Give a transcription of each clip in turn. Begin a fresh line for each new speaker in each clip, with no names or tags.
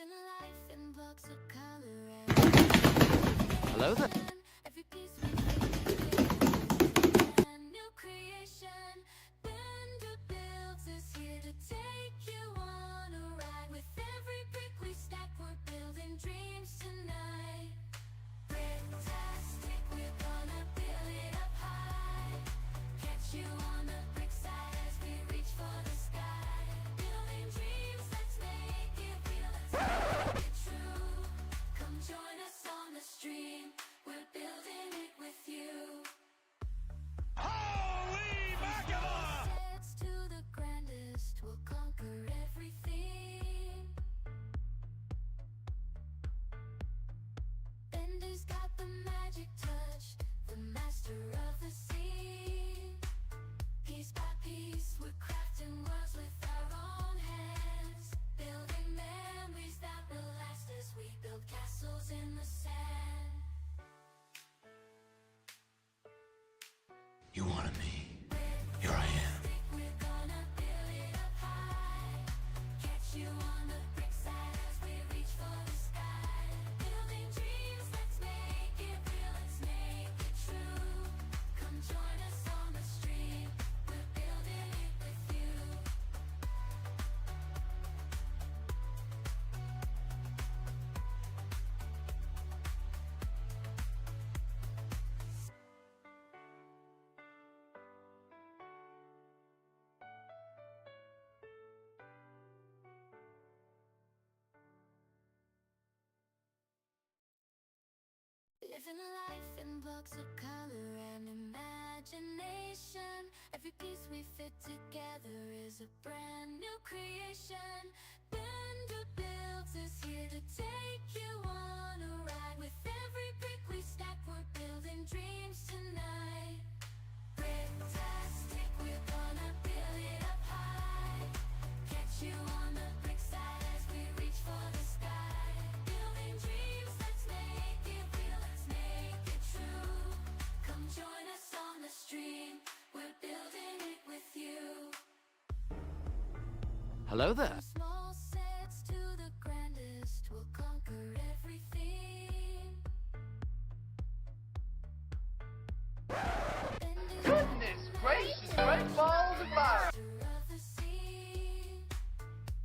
Living a life in blocks of color and
Hello there.
every piece we make a new creation. Bender Builds is here to take you on a ride. With every brick we stack, we're building dreams tonight. Bricktastic, we're gonna build it up high. Catch you on the brick side as we reach for the sky. Building dreams, let's make it real, let's make it true. Come join us on the stream, we're building it with you.
Holy mackerel!
Sets to the grandest, we'll conquer everything. Bender's got the magic touch, the master of the scene. Piece by piece, we're crafting worlds with our own hands. Building memories that will last as we build castles in the sand.
You wanted me. Here I am.
We're gonna build it up high. Catch you on the brick side as we reach for the sky. Building dreams, let's make it real, let's make it true. Come join us on the stream, we're building it with you. Living a life in blocks of color and imagination. Every piece we fit together is a brand new creation. Bender Builds is here to take you on a ride. With every brick we stack, we're building dreams tonight. Bricktastic, we're gonna build it up high. Catch you on the brick side as we reach for the sky. Building dreams, let's make it real, let's make it true. Come join us on the stream, we're building it with you.
Hello there.
From small sets to the grandest, we'll conquer everything.
Goodness gracious, great balls of fire!
Of the scene.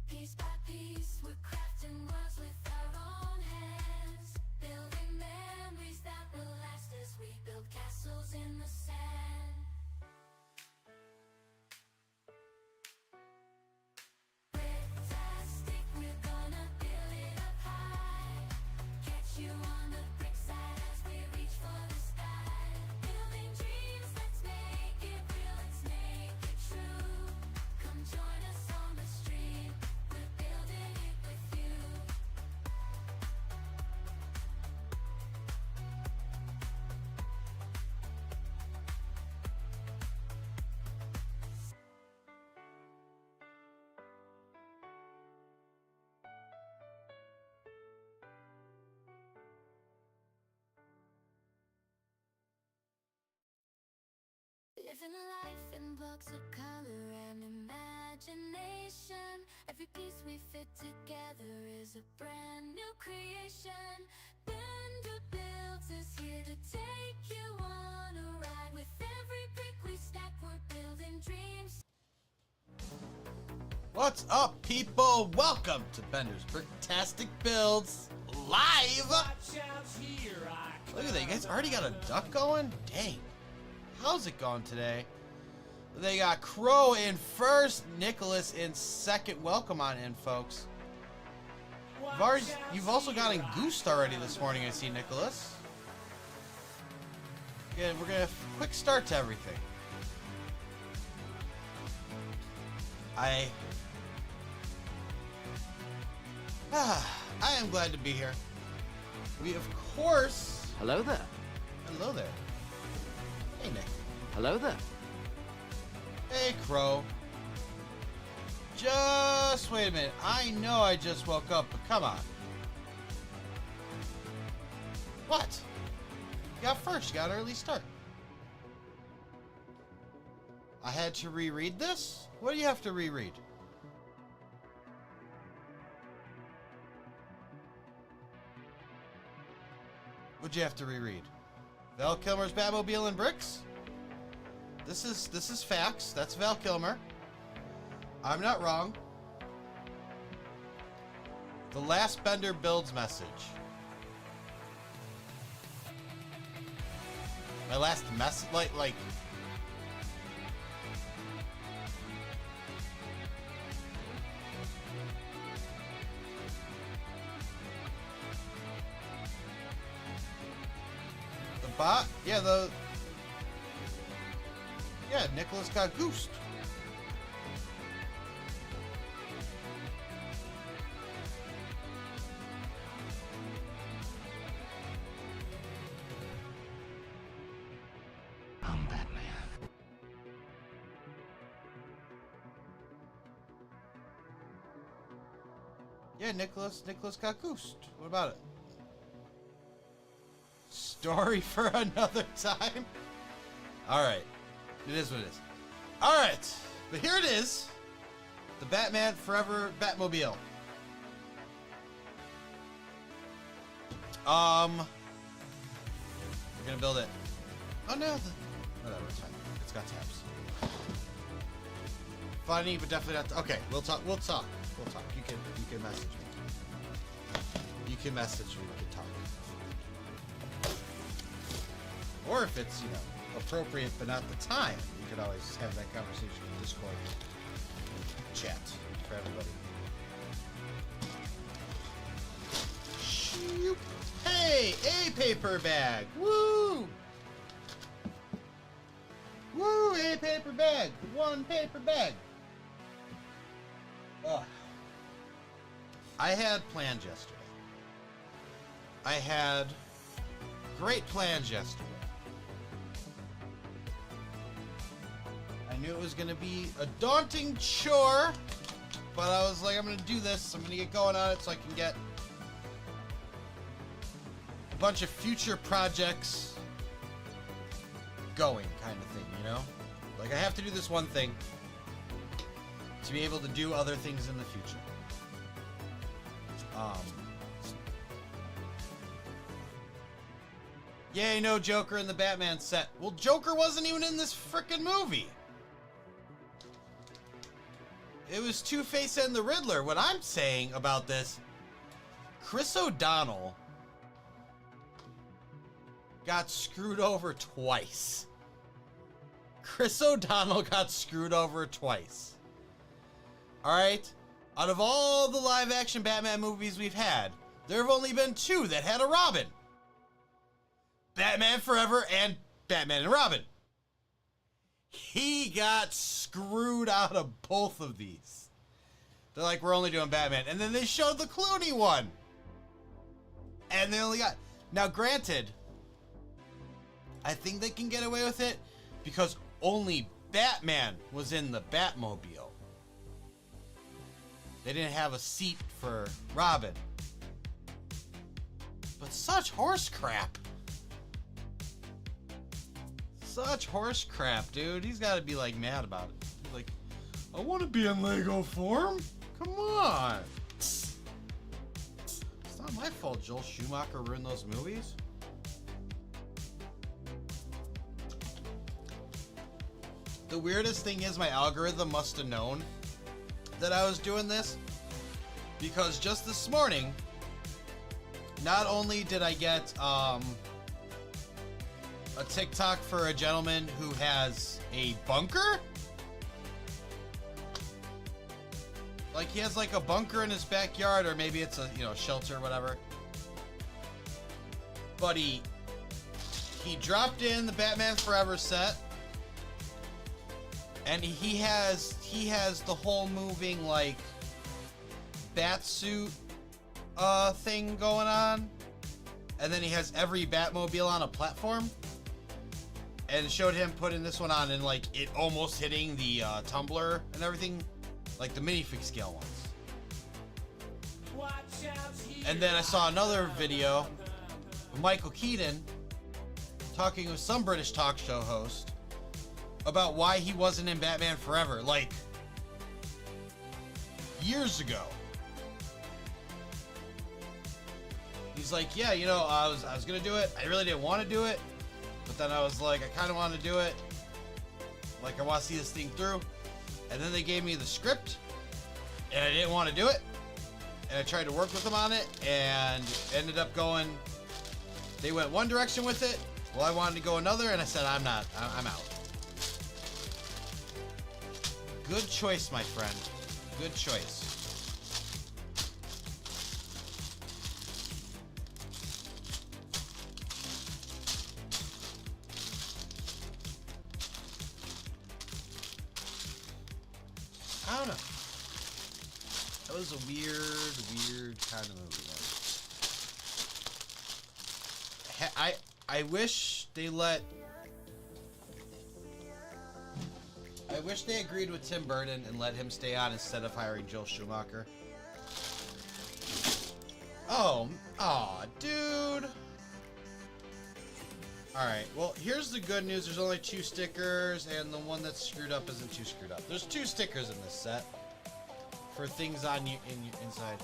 Piece by piece, we're crafting worlds with our own hands. Building memories that will last as we build castles in the sand. Bricktastic, we're gonna build it up high. Catch you on the brick side as we reach for the sky. Building dreams, let's make it real, let's make it true. Come join us on the stream, we're building it with you. Living a life in blocks of color and imagination. Every piece we fit together is a brand new creation. Bender Builds is here to take you on a ride. With every brick we stack, we're building dreams.
What's up, people? Welcome to Bender's Bricktastic Builds live. Look at that, you guys already got a duck going? Dang. How's it going today? They got Crow in first, Nicholas in second. Welcome on in, folks. You've also gotten Goosed already this morning, I see, Nicholas. Yeah, we're gonna have a quick start to everything. I am glad to be here. We, of course...
Hello there.
Hello there. Hey, Nick.
Hello there.
Hey, Crow. Just wait a minute. I know I just woke up, but come on. What? You got first. You got an early start. I had to reread this? What do you have to reread? What'd you have to reread? Val Kilmer's Batmobile and bricks? This is facts. That's Val Kilmer. I'm not wrong. The last Bender builds message. My last message, like. The bot, yeah, yeah, Nicholas got goosed.
I'm Batman.
Yeah, Nicholas got goosed. What about it? Story for another time? Alright. It is what it is. Alright. But here it is. The Batman Forever Batmobile. We're gonna build it. Oh no, whatever, it's fine. It's got tabs. Funny, but definitely not. Okay, we'll talk. You can message me. You can message me. We can talk. Or if it's, appropriate but not the time, you could always have that conversation in Discord chat for everybody. Shoop. Hey, a paper bag. Woo! Woo, a paper bag. One paper bag. Ugh. I had plans yesterday. I had great plans yesterday. I knew it was going to be a daunting chore, but I was like, I'm going to do this. I'm going to get going on it so I can get a bunch of future projects going, kind of thing, Like, I have to do this one thing to be able to do other things in the future. Yay, no Joker in the Batman set. Well, Joker wasn't even in this frickin' movie. It was Two-Face and the Riddler. What I'm saying about this, Chris O'Donnell got screwed over twice. Chris O'Donnell got screwed over twice. Alright? Out of all the live-action Batman movies we've had, there have only been two that had a Robin. Batman Forever and Batman and Robin. He got screwed out of both of these. They're like, we're only doing Batman. And then they showed the Clooney one. And they only got... Now, granted, I think they can get away with it because only Batman was in the Batmobile. They didn't have a seat for Robin. But such horse crap. Such horse crap, dude. He's got to be, like, mad about it. He's like, I want to be in Lego form. Come on. It's not my fault Joel Schumacher ruined those movies. The weirdest thing is my algorithm must have known that I was doing this, because just this morning, not only did I get a TikTok for a gentleman who has a bunker, like he has like a bunker in his backyard, or maybe it's a shelter or whatever, but he dropped in the Batman Forever set. And he has the whole moving, like, Batsuit thing going on. And then he has every Batmobile on a platform. And it showed him putting this one on and, like, it almost hitting the tumbler and everything. Like the minifig scale ones. And then I saw another video of Michael Keaton talking with some British talk show host about why he wasn't in Batman Forever, like, years ago. he's like, yeah, you know, I was gonna do it. I really didn't want to do it, but then I was like, I kind of want to do it. Like, I want to see this thing through. And then they gave me the script, and I didn't want to do it. And I tried to work with them on it, and ended up going. They went one direction with it. Well, I wanted to go another, and I said, I'm not. I'm out. Good choice, my friend. Good choice. I don't know. That was a weird kind of movie. I wish they let. I wish they agreed with Tim Burton and let him stay on instead of hiring Joel Schumacher. Oh, dude. Alright, well, here's the good news. There's only 2 stickers, and the one that's screwed up isn't too screwed up. There's 2 stickers in this set for things on you inside.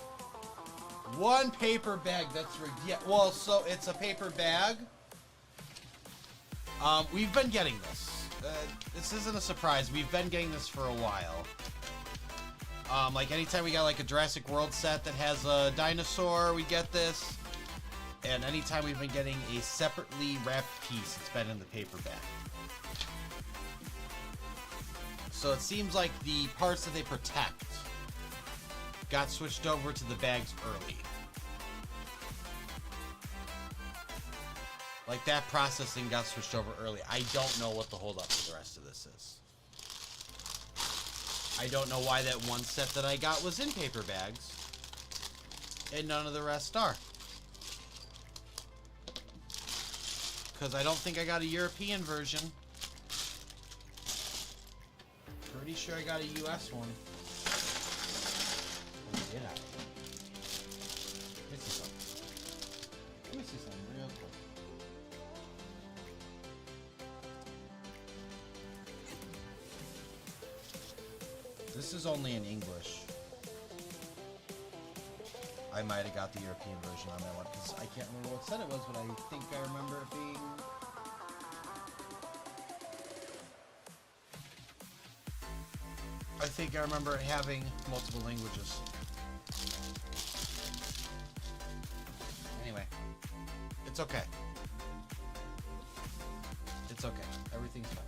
1 paper bag, that's rigged. Yeah, well, so it's a paper bag. We've been getting this. This isn't a surprise. We've been getting this for a while. Like anytime we got like a Jurassic World set that has a dinosaur, we get this. And anytime we've been getting a separately wrapped piece, it's been in the paper bag. So it seems like the parts that they protect got switched over to the bags early. Like that processing got switched over early. I don't know what the holdup for the rest of this is. I don't know why that one set that I got was in paper bags and none of the rest are. Because I don't think I got a European version. Pretty sure I got a US one. Or did I? Let me see something. Let me see something real quick. This is only in English. I might have got the European version on that one because I can't remember what set it was, but I think I remember it being. I think I remember it having multiple languages. Anyway, it's okay. It's okay. Everything's fine.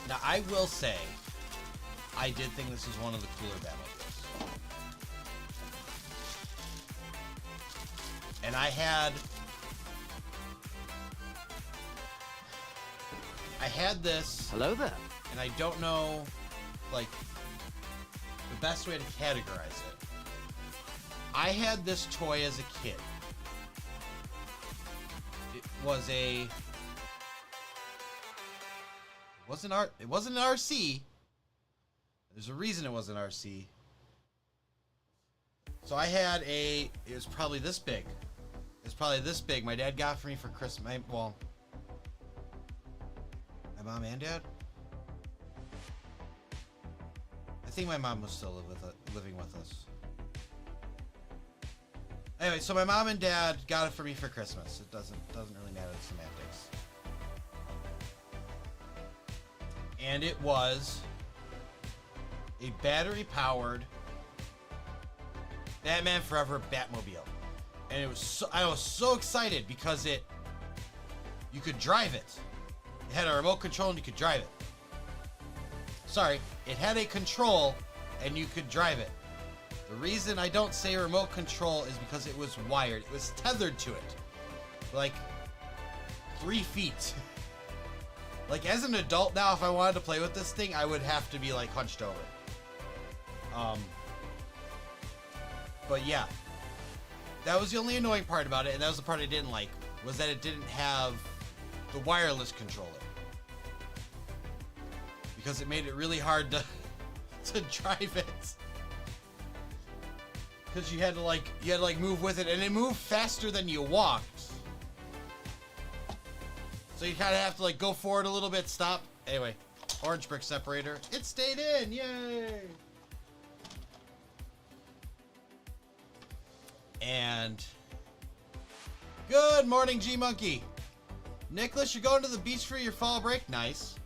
Now, I will say, I did think this was one of the cooler Batmobiles. And I had this.
Hello there.
And I don't know, like, the best way to categorize it. I had this toy as a kid. It was a... It wasn't an RC. There's a reason it wasn't RC. So I had it was probably this big. It's probably this big. My dad got for me for Christmas. My mom and dad? I think my mom was still living with us. Anyway, so my mom and dad got it for me for Christmas. It doesn't really matter the semantics. And it was a battery-powered Batman Forever Batmobile. And I was so excited because you could drive it. It had a remote control and you could drive it. Sorry, it had a control and you could drive it. The reason I don't say remote control is because it was wired. It was tethered to it. Like 3 feet. Like as an adult now, if I wanted to play with this thing, I would have to be like hunched over. But yeah, that was the only annoying part about it, and that was the part I didn't like, was that it didn't have the wireless controller. Because it made it really hard to drive it. Because you had to move with it, and it moved faster than you walked. So you kind of have to like go forward a little bit, stop. Anyway, orange brick separator. It stayed in, yay! And good morning, G Monkey. Nicholas, you're going to the beach for your fall break. Nice.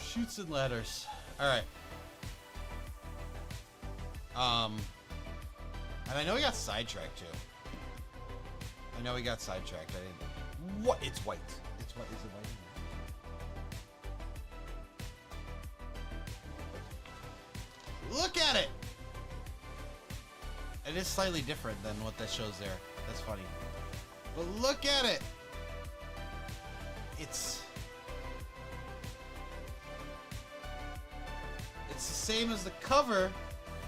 Shoots and ladders. All right. And I know we got sidetracked too. I didn't. What? It's white. It's white. Is it white? Look at it. It is slightly different than what that shows there. That's funny. But look at it. It's the same as the cover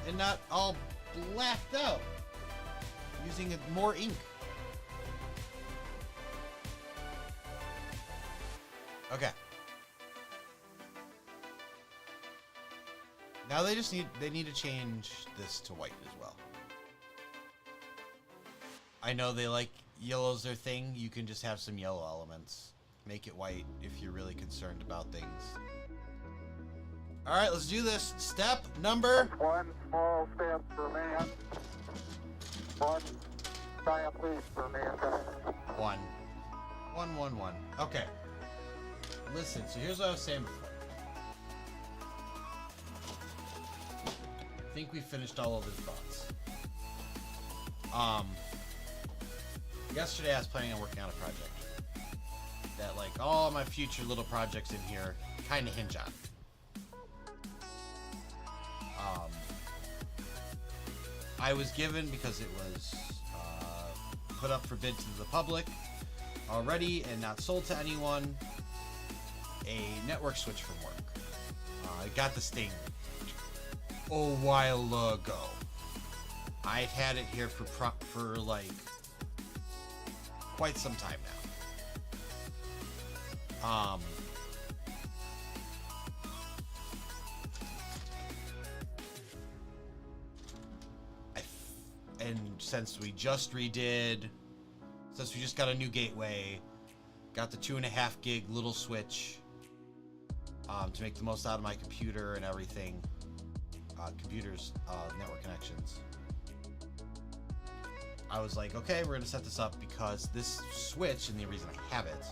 and not all blacked out. Using more ink. Okay. Now they need to change this to white as well. I know they like yellow's their thing. You can just have some yellow elements. Make it white if you're really concerned about things. All right, let's do this. Step number
1 small step for man, 1 giant leap for mankind.
1. 1, 1, 1. Okay. Listen, so here's what I was saying before. I think we finished all of his thoughts. Yesterday I was planning on working on a project that, like, all my future little projects in here kind of hinge on. I was given, because it was put up for bid to the public already and not sold to anyone, a network switch from work. I got this thing a while ago. I've had it here for like quite some time now. And since we just got a new gateway, got the 2.5 gig little switch to make the most out of my computer and everything. Computers, network connections. I was like, okay, we're gonna set this up because this switch, and the reason I have it,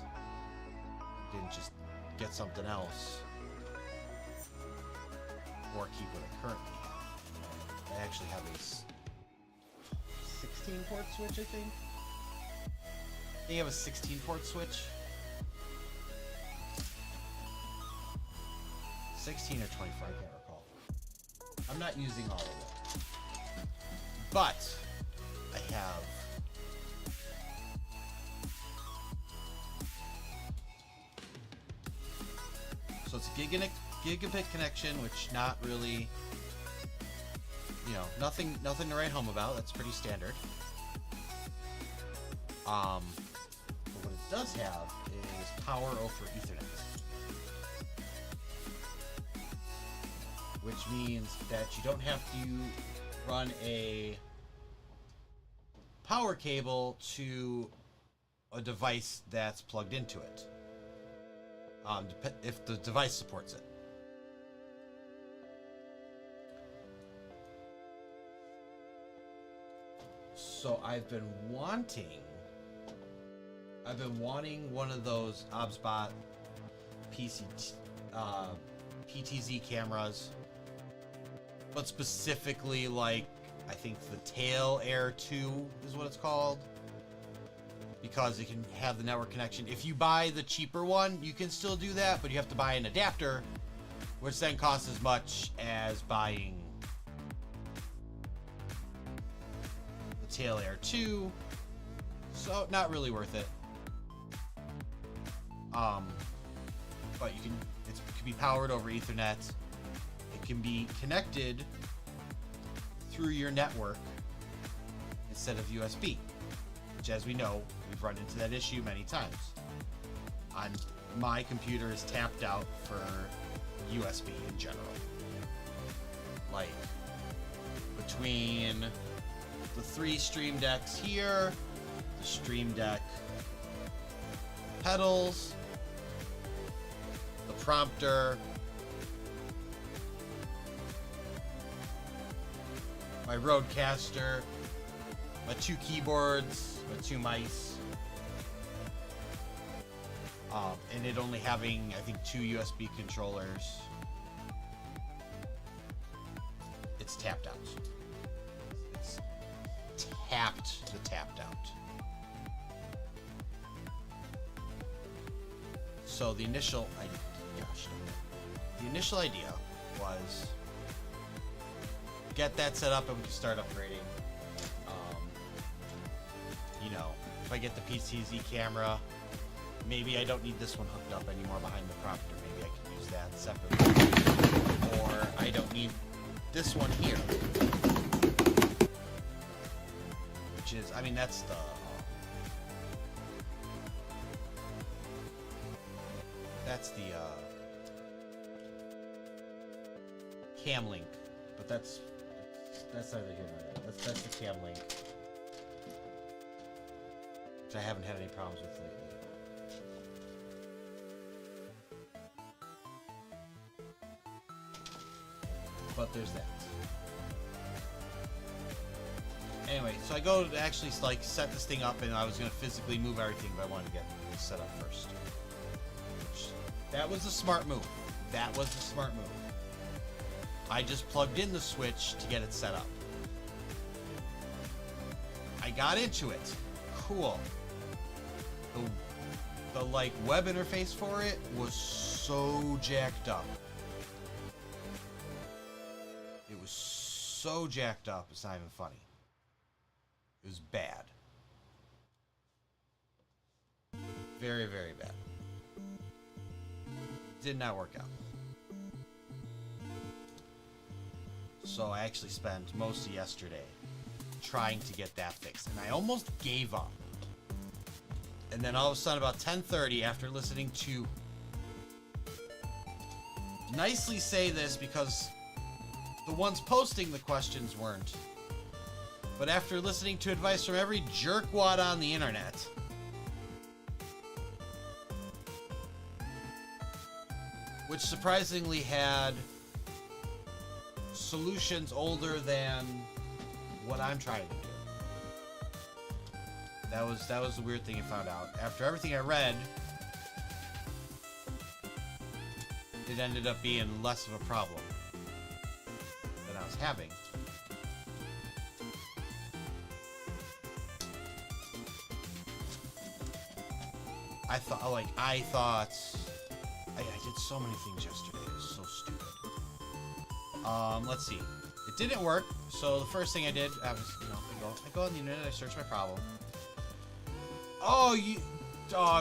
didn't just get something else or keep what I currently have. I actually have a 16 port switch, I think. I think I have a 16 port switch. 16 or 24, I can't recall. I'm not using all of it. But I have so it's a gigabit connection, which not really, nothing to write home about. That's pretty standard. But what it does have is power over Ethernet, which means that you don't have to run a power cable to a device that's plugged into it, if the device supports it. So I've been wanting one of those OBSBot PTZ cameras, but specifically, like, I think the Tail Air 2 is what it's called, because it can have the network connection. If you buy the cheaper one, you can still do that, but you have to buy an adapter, which then costs as much as buying the Tail Air 2, so not really worth it. But it can be powered over Ethernet. It can be connected through your network instead of USB, which, as we know, we've run into that issue many times. My computer is tapped out for USB in general. Like, between the 3 Stream Decks here, the Stream Deck pedals, the prompter, my Rodecaster, my 2 keyboards, my 2 mice. And it only having, I think, 2 USB controllers. It's tapped out. It's tapped the tapped out. So the initial idea was get that set up and we can start upgrading. You know, if I get the PCZ camera, maybe I don't need this one hooked up anymore behind the prompter. Maybe I can use that separately. Or I don't need this one here. Which is, I mean, that's the cam link, but that's neither here nor there. That's the cam link, which I haven't had any problems with lately. But there's that. Anyway, so I go to actually like set this thing up, and I was gonna physically move everything, but I wanted to get this set up first. That was a smart move. That was the smart move. I just plugged in the switch to get it set up. I got into it. Cool. The like web interface for it was so jacked up. It was so jacked up, it's not even funny. It was bad. Very, very bad. Did not work out. So I actually spent most of yesterday trying to get that fixed, and I almost gave up. And then all of a sudden, about 10:30, after listening to nicely say this because the ones posting the questions weren't, but after listening to advice from every jerkwad on the internet, which surprisingly had solutions older than what I'm trying to do. That was the weird thing I found out. After everything I read, it ended up being less of a problem than I was having. I did so many things yesterday. It was so stupid. Let's see. It didn't work. So the first thing I did, I go on the internet, I search my problem. Oh,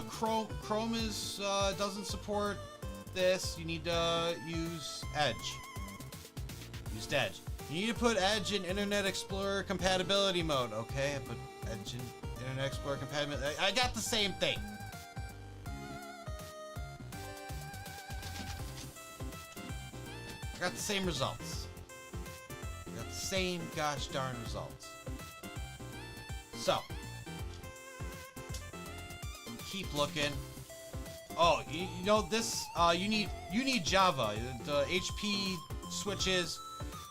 Chrome is doesn't support this. You need to use Edge. Used Edge. You need to put Edge in Internet Explorer compatibility mode. Okay, I put Edge in Internet Explorer compatibility. I got the same thing. I got the same results. I got the same gosh darn results. So, keep looking. Oh, you know this. You need Java. The HP switches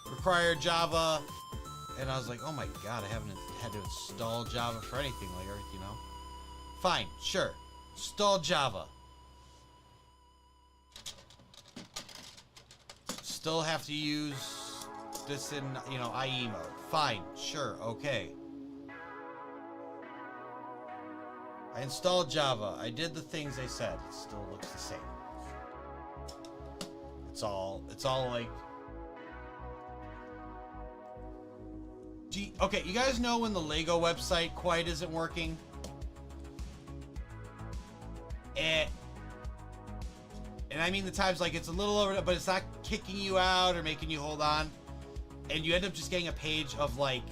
require Java, and I was like, oh my god, I haven't had to install Java for anything like you know. Fine, sure, install Java. Still have to use this in, you know, IE mode. Fine, sure, okay. I installed Java. I did the things they said. It still looks the same. It's all like... Okay, you guys know when the LEGO website quite isn't working? And I mean the times like it's a little over, but it's not kicking you out or making you hold on. And you end up just getting a page of like,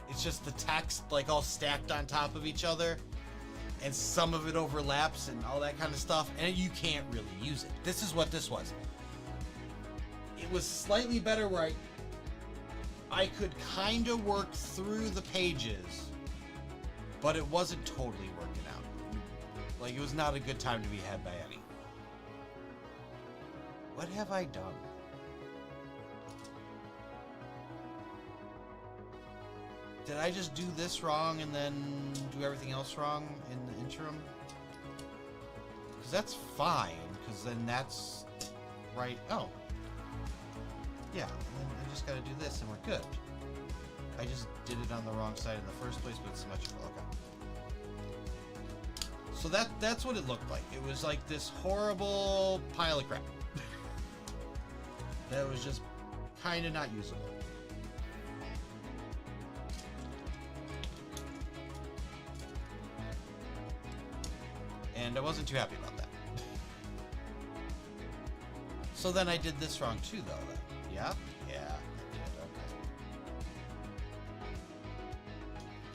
it's just the text like all stacked on top of each other. And some of it overlaps and all that kind of stuff. And you can't really use it. This is what this was. It was slightly better where I could kind of work through the pages, but it wasn't totally working out. Like, it was not a good time to be had by any. What have I done? did I just do this wrong and then do everything else wrong in the interim? Because that's fine, because then that's right. Oh. Yeah, and then I just gotta do this and we're good. I just did it on the wrong side in the first place, but it's symmetrical. Okay. So that's what it looked like. It was like this horrible pile of crap. That was just kind of not usable. And I wasn't too happy about that. So then I did this wrong too, though. Yeah? Yeah, I did. Okay.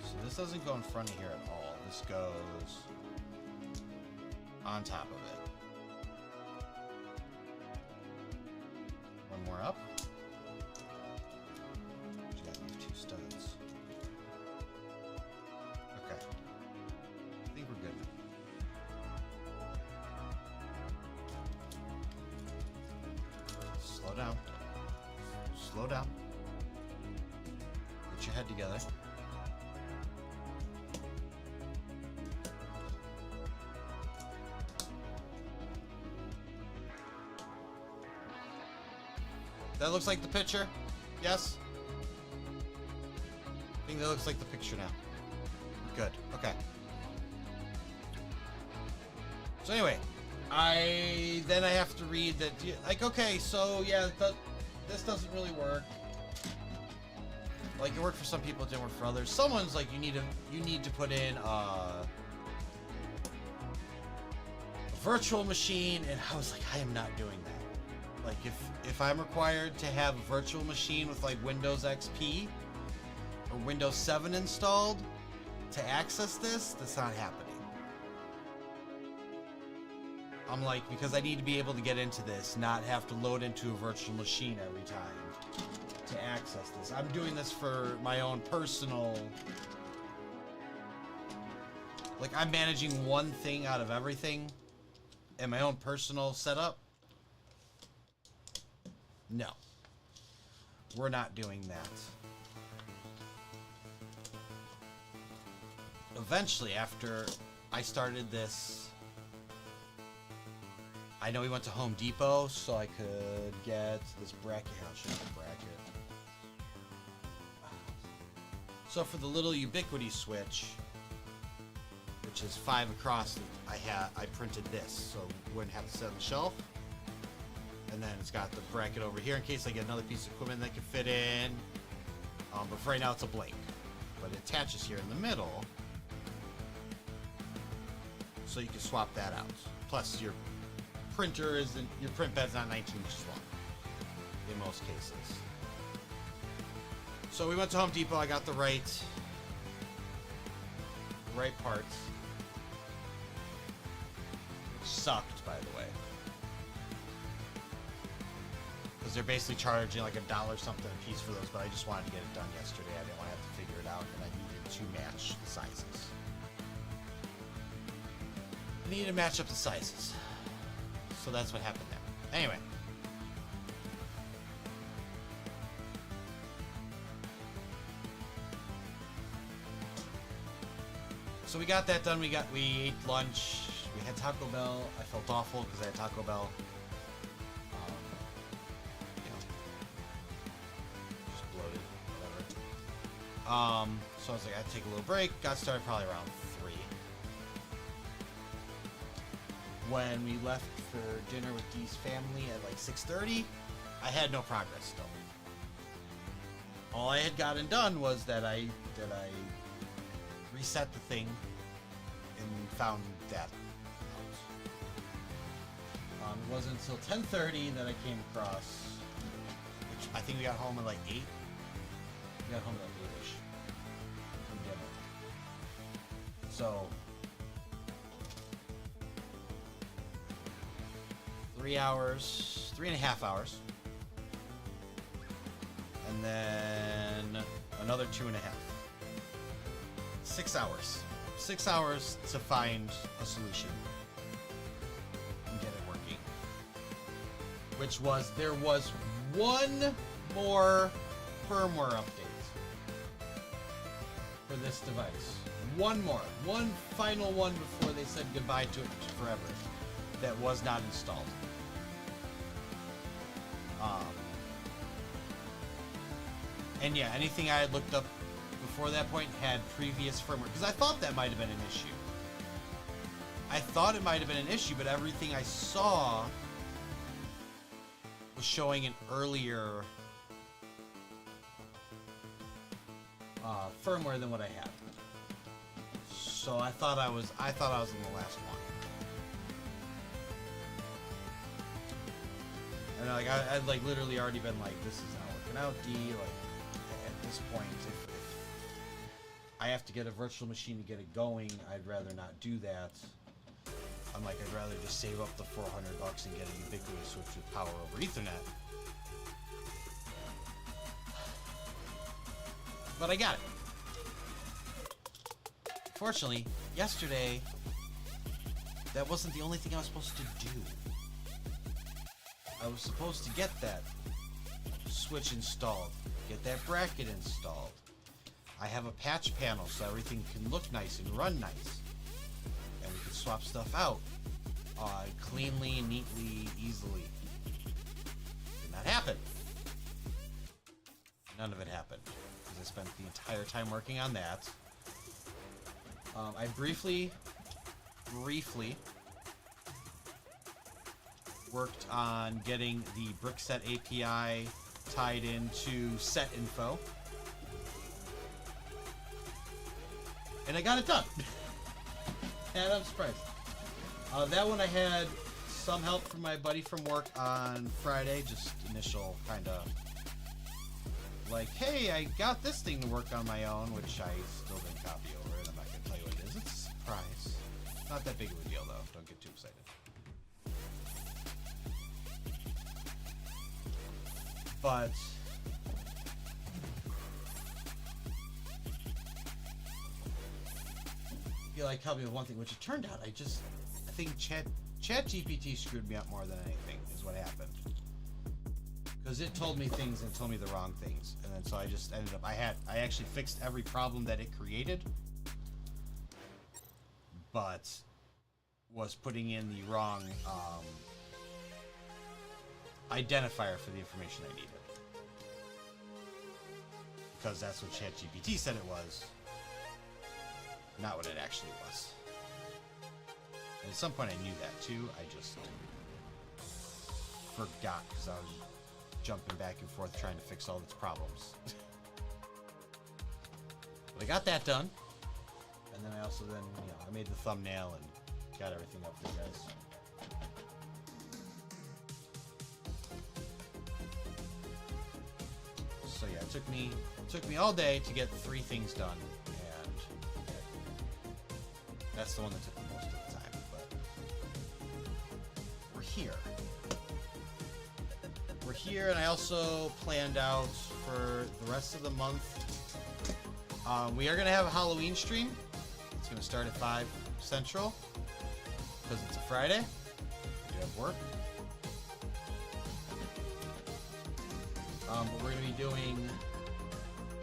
So this doesn't go in front of here at all. This goes on top of it. One more up. Just gotta move 2 studs. Okay. I think we're good. Slow down. Slow down. Get your head together. That looks like the picture? Yes? I think that looks like the picture now. Good. Okay. So anyway, I have to read that, like, okay, so yeah, this doesn't really work. Like, it worked for some people, it didn't work for others. Someone's like, you need to put in a virtual machine, and I was like, I am not doing that. Like, if I'm required to have a virtual machine with like Windows XP or Windows 7 installed to access this, that's not happening. I'm like, because I need to be able to get into this, not have to load into a virtual machine every time to access this. I'm doing this for my own personal... Like, I'm managing one thing out of everything in my own personal setup. No. We're not doing that. Eventually, after I started this... I know we went to Home Depot, so I could get this bracket. Here, I'll show you the bracket. So for the little ubiquity switch, which is 5 across, I printed this, so we wouldn't have to set on the shelf. And then it's got the bracket over here in case I get another piece of equipment that can fit in. But for right now, it's a blank. But it attaches here in the middle, so you can swap that out. Plus, your print bed's not 19 inches long in most cases. So we went to Home Depot. I got the right parts. Sucked, by the way, because they're basically charging like $1 something a piece for those. But I just wanted to get it done yesterday. I didn't want to have to figure it out, and I needed to match the sizes. I needed to match up the sizes. So that's what happened there. Anyway. So we got that done. We ate lunch. We had Taco Bell. I felt awful because I had Taco Bell. Just bloated, whatever. So I was like, I'd take a little break. Got started probably around 3. When we left for dinner with Dee's family at like 6:30, I had no progress still. All I had gotten done was that I reset the thing and found that out. It wasn't until 10:30 that I came across, which I think we got home at like 8. We got home at like 8-ish from dinner. So 3 hours, 3.5 hours, and then another 2.5. 6 hours. 6 hours to find a solution and get it working. Which was, there was one more firmware update. for this device. One more. One final one before they said goodbye to it forever. That was not installed. And yeah, anything I had looked up before that point had previous firmware. Because I thought that might have been an issue. I thought it might have been an issue, but everything I saw was showing an earlier firmware than what I had. So I thought I was in the last one. And like I'd like literally already been like, this is not working out, D. Like at this point, if I have to get a virtual machine to get it going, I'd rather not do that. I'm like, I'd rather just save up the $400 and get a ubiquitous switch with power over Ethernet. But I got it. Fortunately, yesterday, that wasn't the only thing I was supposed to do. I was supposed to get that switch installed, get that bracket installed. I have a patch panel so everything can look nice and run nice. And we can swap stuff out cleanly, neatly, easily. Did not happen. None of it happened. Because I spent the entire time working on that. I briefly worked on getting the BrickSet API tied into set info. And I got it done. And I'm surprised. That one I had some help from my buddy from work on Friday. Just initial kind of like, hey, I got this thing to work on my own, which I still didn't copy over, and I'm not going to tell you what it is. It's a surprise. Not that big of a deal, though. Don't get too excited. But you like help me with one thing, which it turned out I think ChatGPT screwed me up more than anything is what happened. Because it told me things and told me the wrong things, and then so I just ended up I actually fixed every problem that it created, but was putting in the wrong identifier for the information I needed. Because that's what ChatGPT said it was, not what it actually was. And at some point I knew that too, I just forgot because I was jumping back and forth trying to fix all its problems. But I got that done. And then I also I made the thumbnail and got everything up for you guys. So yeah, it took me all day to get 3 things done, and that's the one that took me most of the time, but we're here. We're here, and I also planned out for the rest of the month. We are going to have a Halloween stream. It's going to start at 5 Central, because it's a Friday. We have work. But we're going to be doing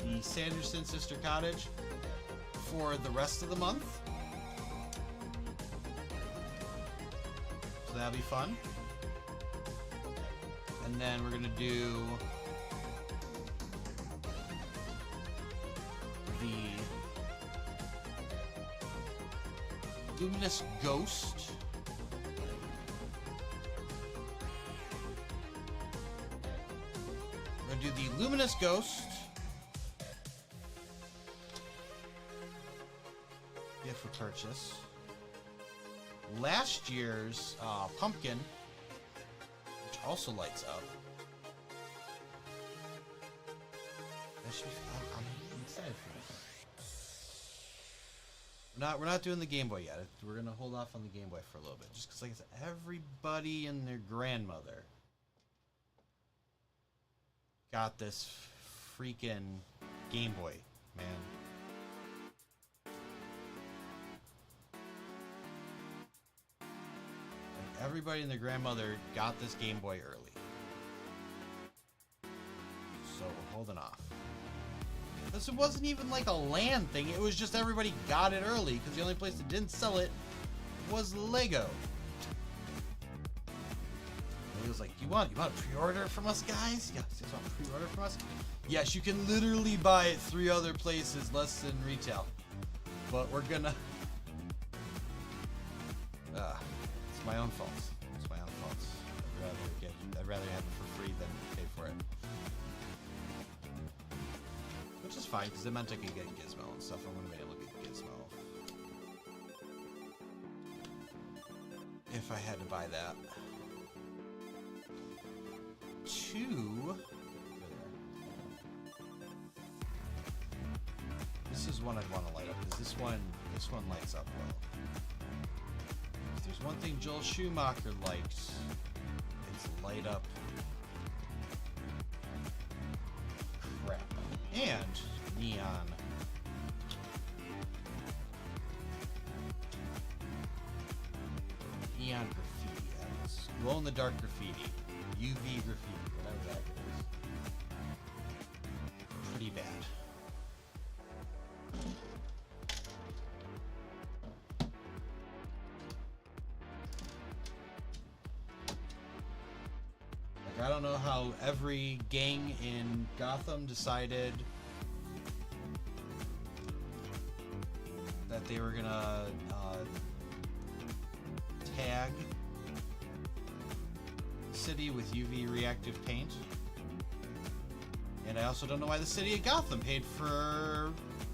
the Sanderson Sister Cottage for the rest of the month. So that'll be fun. And then we're going to do the Luminous Ghost. We're going to do the Luminous Ghost. Gift for purchase. Last year's pumpkin, which also lights up. That should be fun. I'm excited for this. We're not doing the Game Boy yet. We're gonna hold off on the Game Boy for a little bit, just because, like I said, everybody and their grandmother got this freaking Game Boy, man. Like, everybody and their grandmother got this Game Boy early, so we're holding off. This wasn't even like a land thing. It was just everybody got it early because the only place that didn't sell it was Lego. And he was like, you want a pre-order from us, guys? Yeah, you guys want a pre-order from us? Yes, you can literally buy it 3 other places less than retail. But we're gonna... it's my own fault. It's my own fault. I'd rather have it for free than pay for it. Which is fine, because it meant I could get Gizmo and stuff. I'm gonna be able to get Gizmo. If I had to buy that. 2... This is one I'd want to light up, because this one lights up well. If there's one thing Joel Schumacher likes, it's light up crap. And neon. Neon graffiti. That's glow-in-the-dark graffiti. UV graffiti, whatever that is. Pretty bad. I don't know how every gang in Gotham decided that they were gonna tag the city with UV reactive paint. And I also don't know why the city of Gotham paid for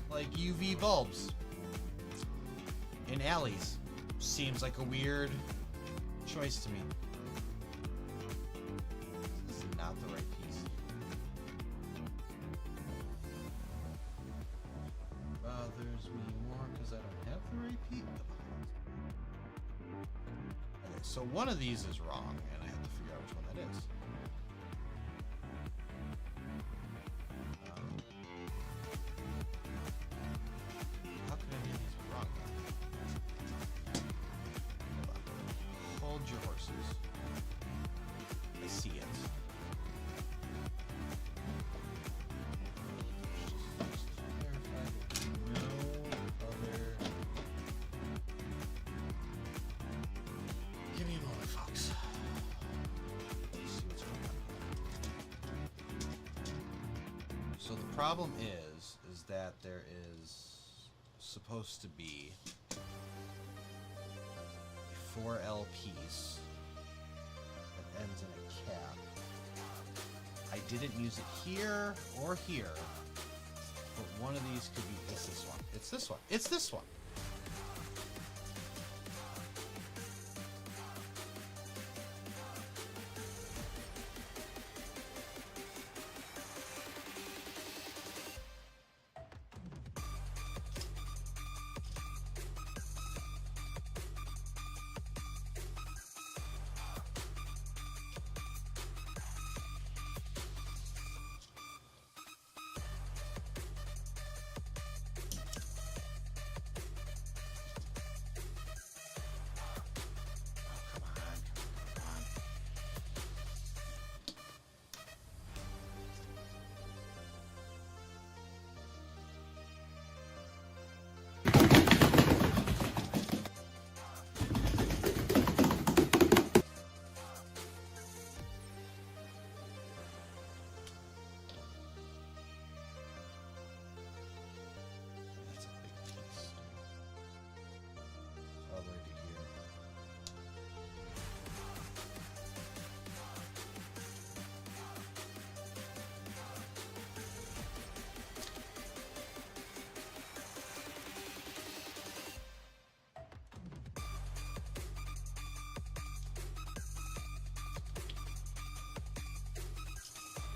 like UV bulbs in alleys. Seems like a weird choice to me. Not the right piece. Bothers me more because I don't have the right piece. Okay, so one of these is wrong, and I have to figure out which one that is. How could any of these be wrong? Hold on. Hold your horses. I see it. Give me a moment, folks. Let's see what's going on. So the problem is that there is supposed to be a 4L piece that ends in a cap. I didn't use it here or here, but one of these could be this one. It's this one. It's this one.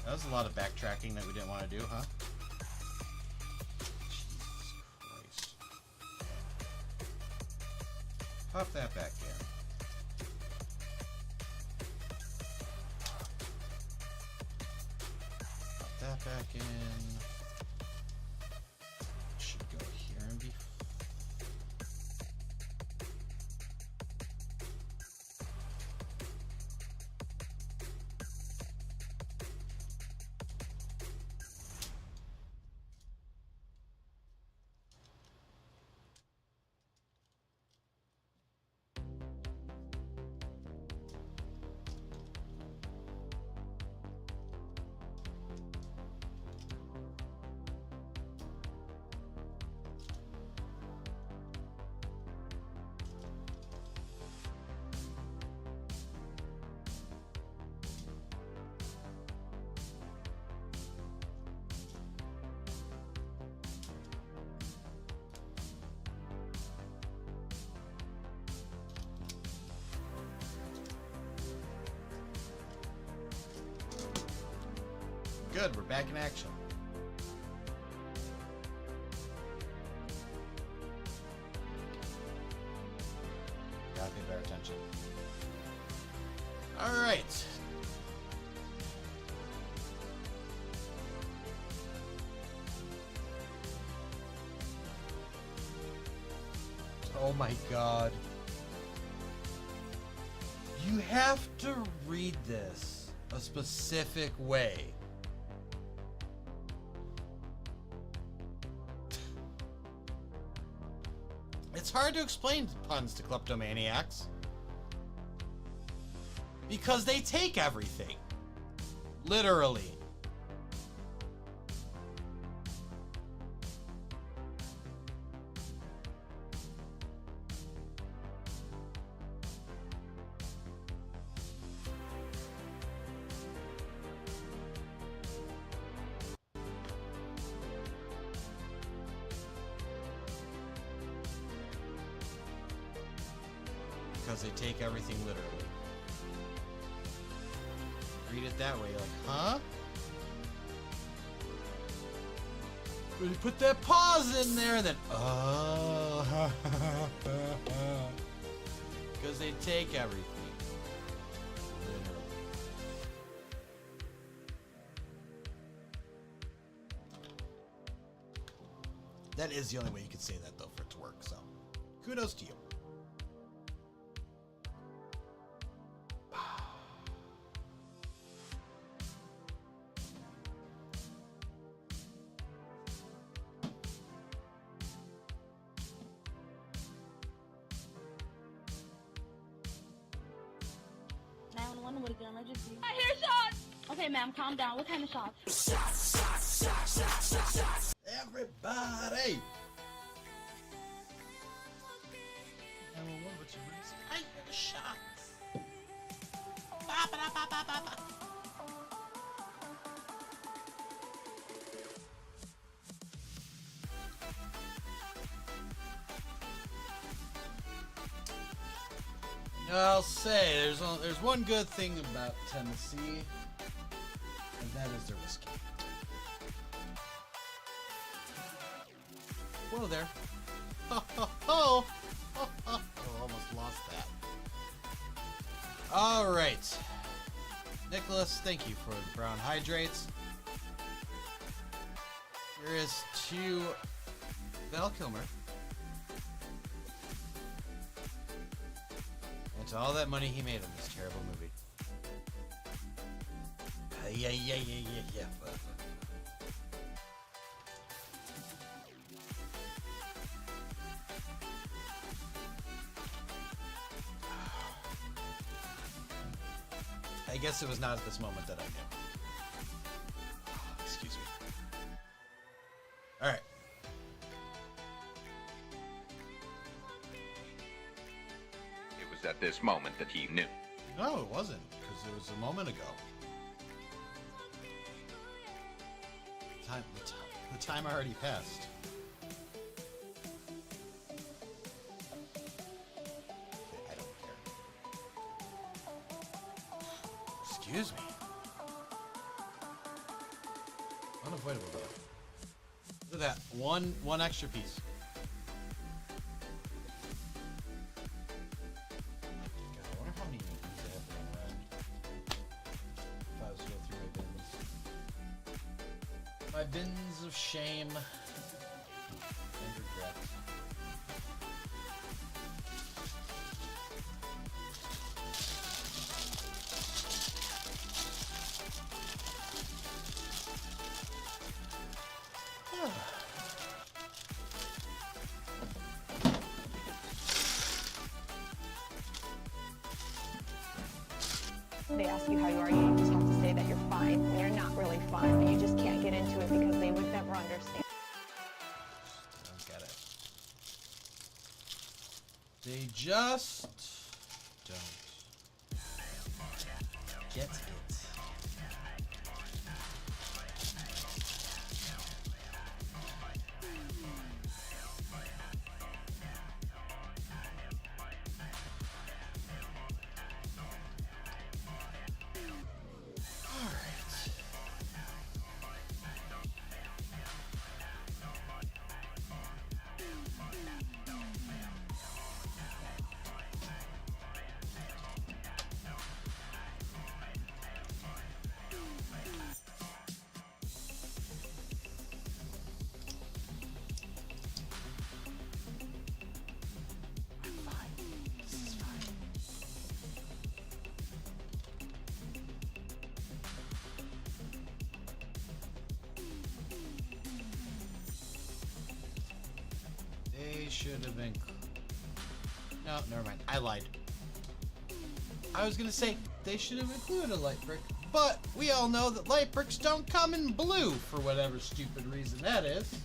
That was a lot of backtracking that we didn't want to do, huh? Jesus Christ. Pop that back in. Pop that back in. Should go here and be... good. We're back in action. Gotta pay better attention. All right. Oh my God. You have to read this a specific way. It's hard to explain puns to kleptomaniacs. Because they take everything. Literally. Because they take everything literally. Read it that way, like, huh? When you put that pause in there, then, oh. Because they take everything. Literally. That is the only way you can say that, though, for it to work, so. Kudos to you.
What a gun emergency. I hear shots! Okay, ma'am, calm down. What kind of shots?
Shots. Everybody! I hear the shots. I'll say there's one good thing about Tennessee, and that is their whiskey. Whoa there! Ho ho ho! Oh, almost lost that. All right, Nicholas, thank you for the brown hydrates. Here is to Val Kilmer. To all that money he made on this terrible movie. Yeah. I guess it was not at this moment that I knew. Excuse me. All right.
At this moment that he knew.
No, it wasn't, because it was a moment ago. The time already passed. Okay, I don't care. Excuse me. Unavoidable though. Look at that. One extra piece. My bins of shame and regret.
They ask you how you are, you just have to say that you're fine when you're not really fine, but you just can't get into it because they would never understand.
I don't get it. They just don't get it. should have been... No, never mind. I lied. I was gonna say they should have included a light brick, but we all know that light bricks don't come in blue for whatever stupid reason that is.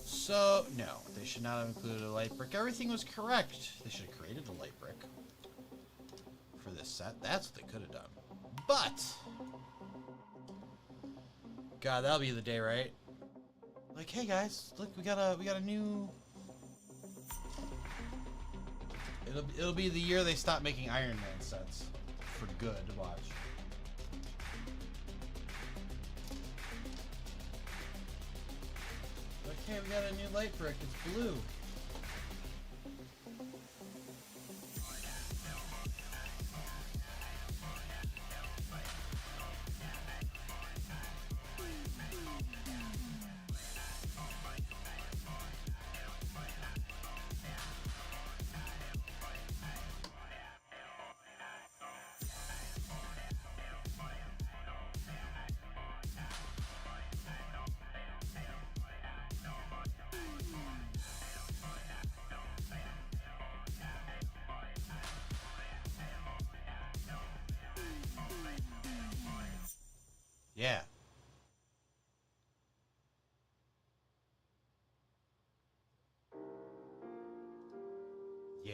So, no, they should not have included a light brick. Everything was correct. They should have created a light brick for this set. That's what they could have done. But, God, that'll be the day, right? Like, hey guys, look, we got a new. It'll be the year they stop making Iron Man sets for good. Watch. Okay, we got a new light brick. It's blue. Yeah. Yeah.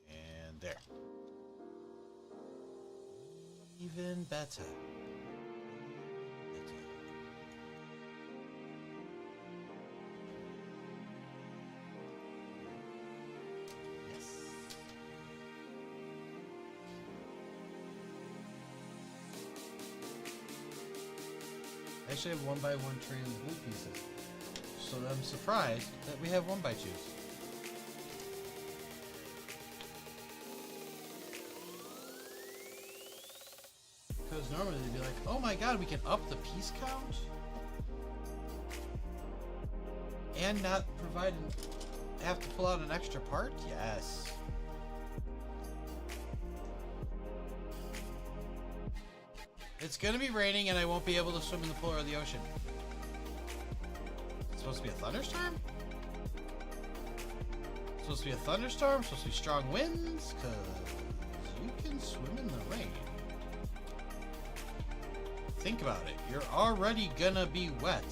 And there. Even better. I actually have 1x1 tray of blue pieces, so I'm surprised that we have 1x2s. Because normally they'd be like, oh my god, we can up the piece count? And not provide have to pull out an extra part? Yes. It's gonna be raining and I won't be able to swim in the pool or the ocean. It's supposed to be a thunderstorm? It's supposed to be a thunderstorm? It's supposed to be strong winds? Cause you can swim in the rain. Think about it. You're already gonna be wet.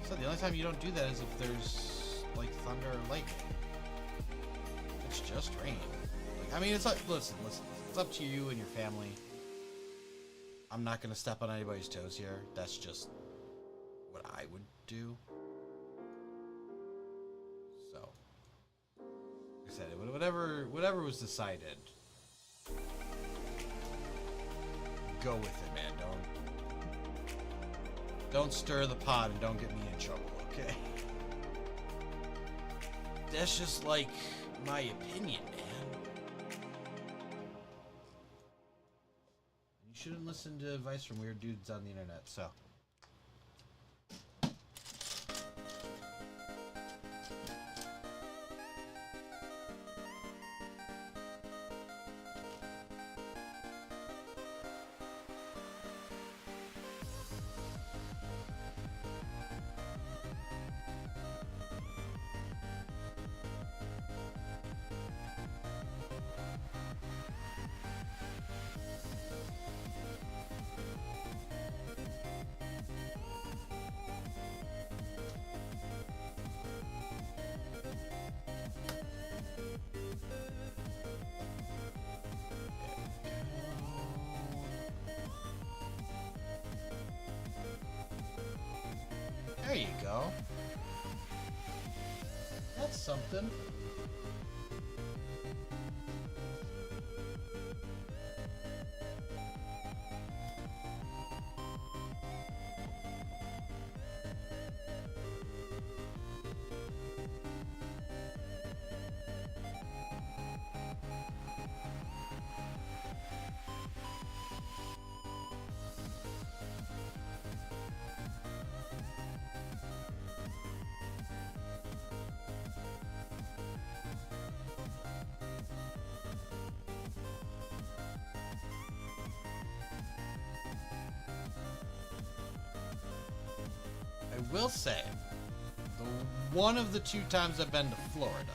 So the only time you don't do that is if there's like thunder or lightning. It's just rain. Like, I mean, it's like, listen. It's up to you and your family. I'm not gonna step on anybody's toes here. That's just what I would do. So, like I said, whatever was decided, go with it, man. Don't stir the pot and don't get me in trouble, okay? That's just like my opinion, man. You shouldn't listen to advice from weird dudes on the internet, so. There you go. That's something. I will say, one of the 2 times I've been to Florida,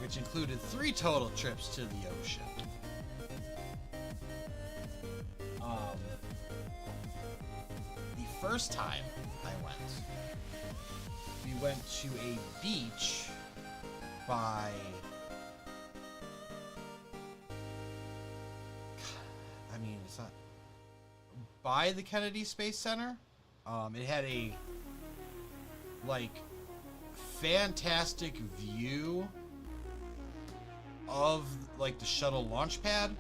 which included 3 total trips to the ocean. The first time I went, we went to a beach by... I mean, it's not... by the Kennedy Space Center. It had a, like, fantastic view of, like, the shuttle launch pad.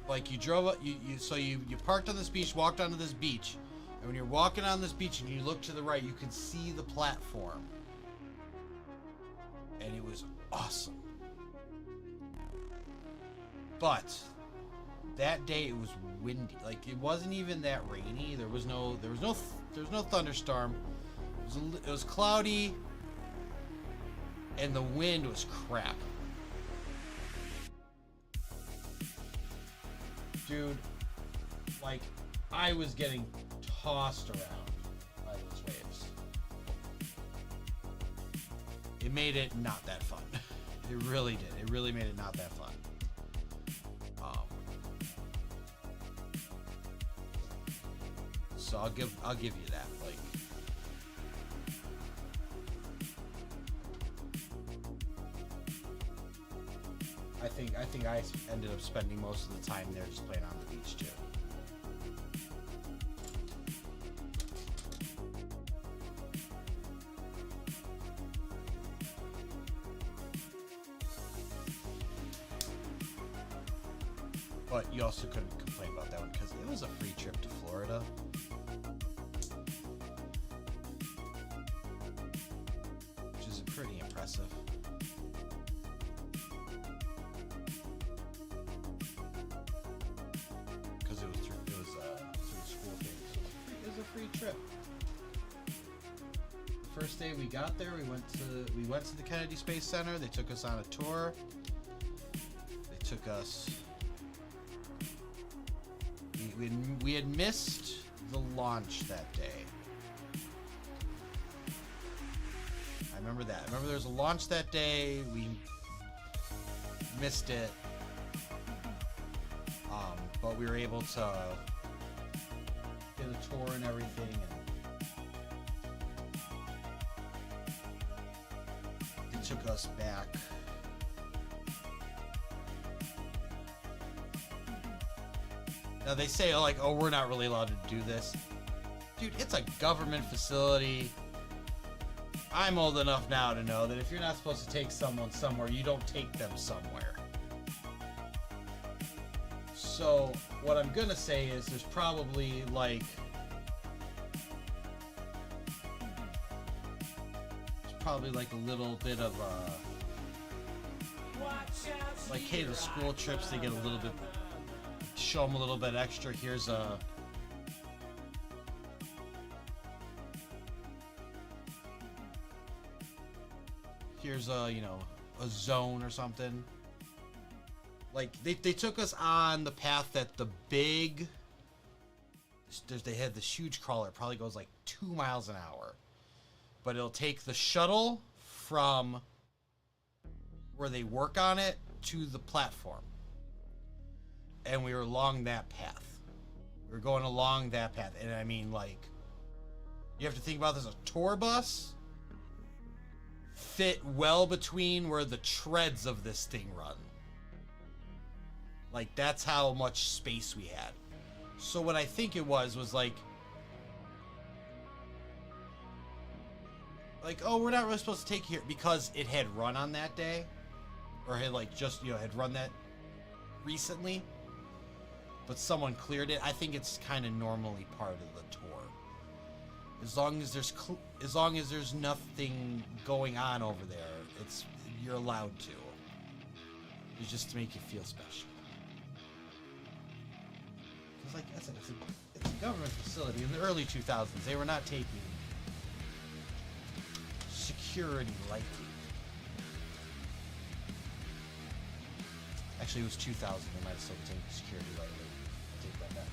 Like, you drove up, you parked on this beach, walked onto this beach, and when you're walking on this beach and you look to the right, you can see the platform. And it was awesome. It that day it was windy. Like, it wasn't even that rainy. There was no thunderstorm. It was cloudy, and the wind was crap. Dude, like, I was getting tossed around by those waves. It made it not that fun. It really did. It really made it not that fun. So I'll give you that. Like, I think I ended up spending most of the time there just playing on the beach too. But you also couldn't complain about that one because it was a free trip to Florida. Which is pretty impressive. Because it was through the school thing. So it was a free trip. The first day we got there, we went to the Kennedy Space Center. They took us on a tour. They took us. We had missed the launch that day. I remember that. I remember there was a launch that day. We missed it. But we were able to get a tour and everything. And they took us back. Now they say, like, oh, we're not really allowed to do this. Dude, it's a government facility. I'm old enough now to know that if you're not supposed to take someone somewhere, you don't take them somewhere. So, what I'm gonna say is there's probably, like... there's probably, like, a little bit of, like, hey, the school trips, they get a little bit... show them a little bit extra. Here's a you know, a zone or something. Like they took us on the path that the big they had this huge crawler. It probably goes like 2 miles an hour, but it'll take the shuttle from where they work on it to the platform. And we were along that path. We were going along that path. And I mean, like, you have to think about this. A tour bus fit well between where the treads of this thing run. Like, that's how much space we had. So what I think it was like, oh, we're not really supposed to take here because it had run on that day. Or had, like, just, you know, had run that recently. But someone cleared it. I think it's kind of normally part of the tour. As long as there's nothing going on over there, you're allowed to. It's just to make you feel special. Because, like I said, it's a government facility. In the early 2000s, they were not taking security lightly. Actually, it was 2,000. They might have still taken security lightly. I take that back.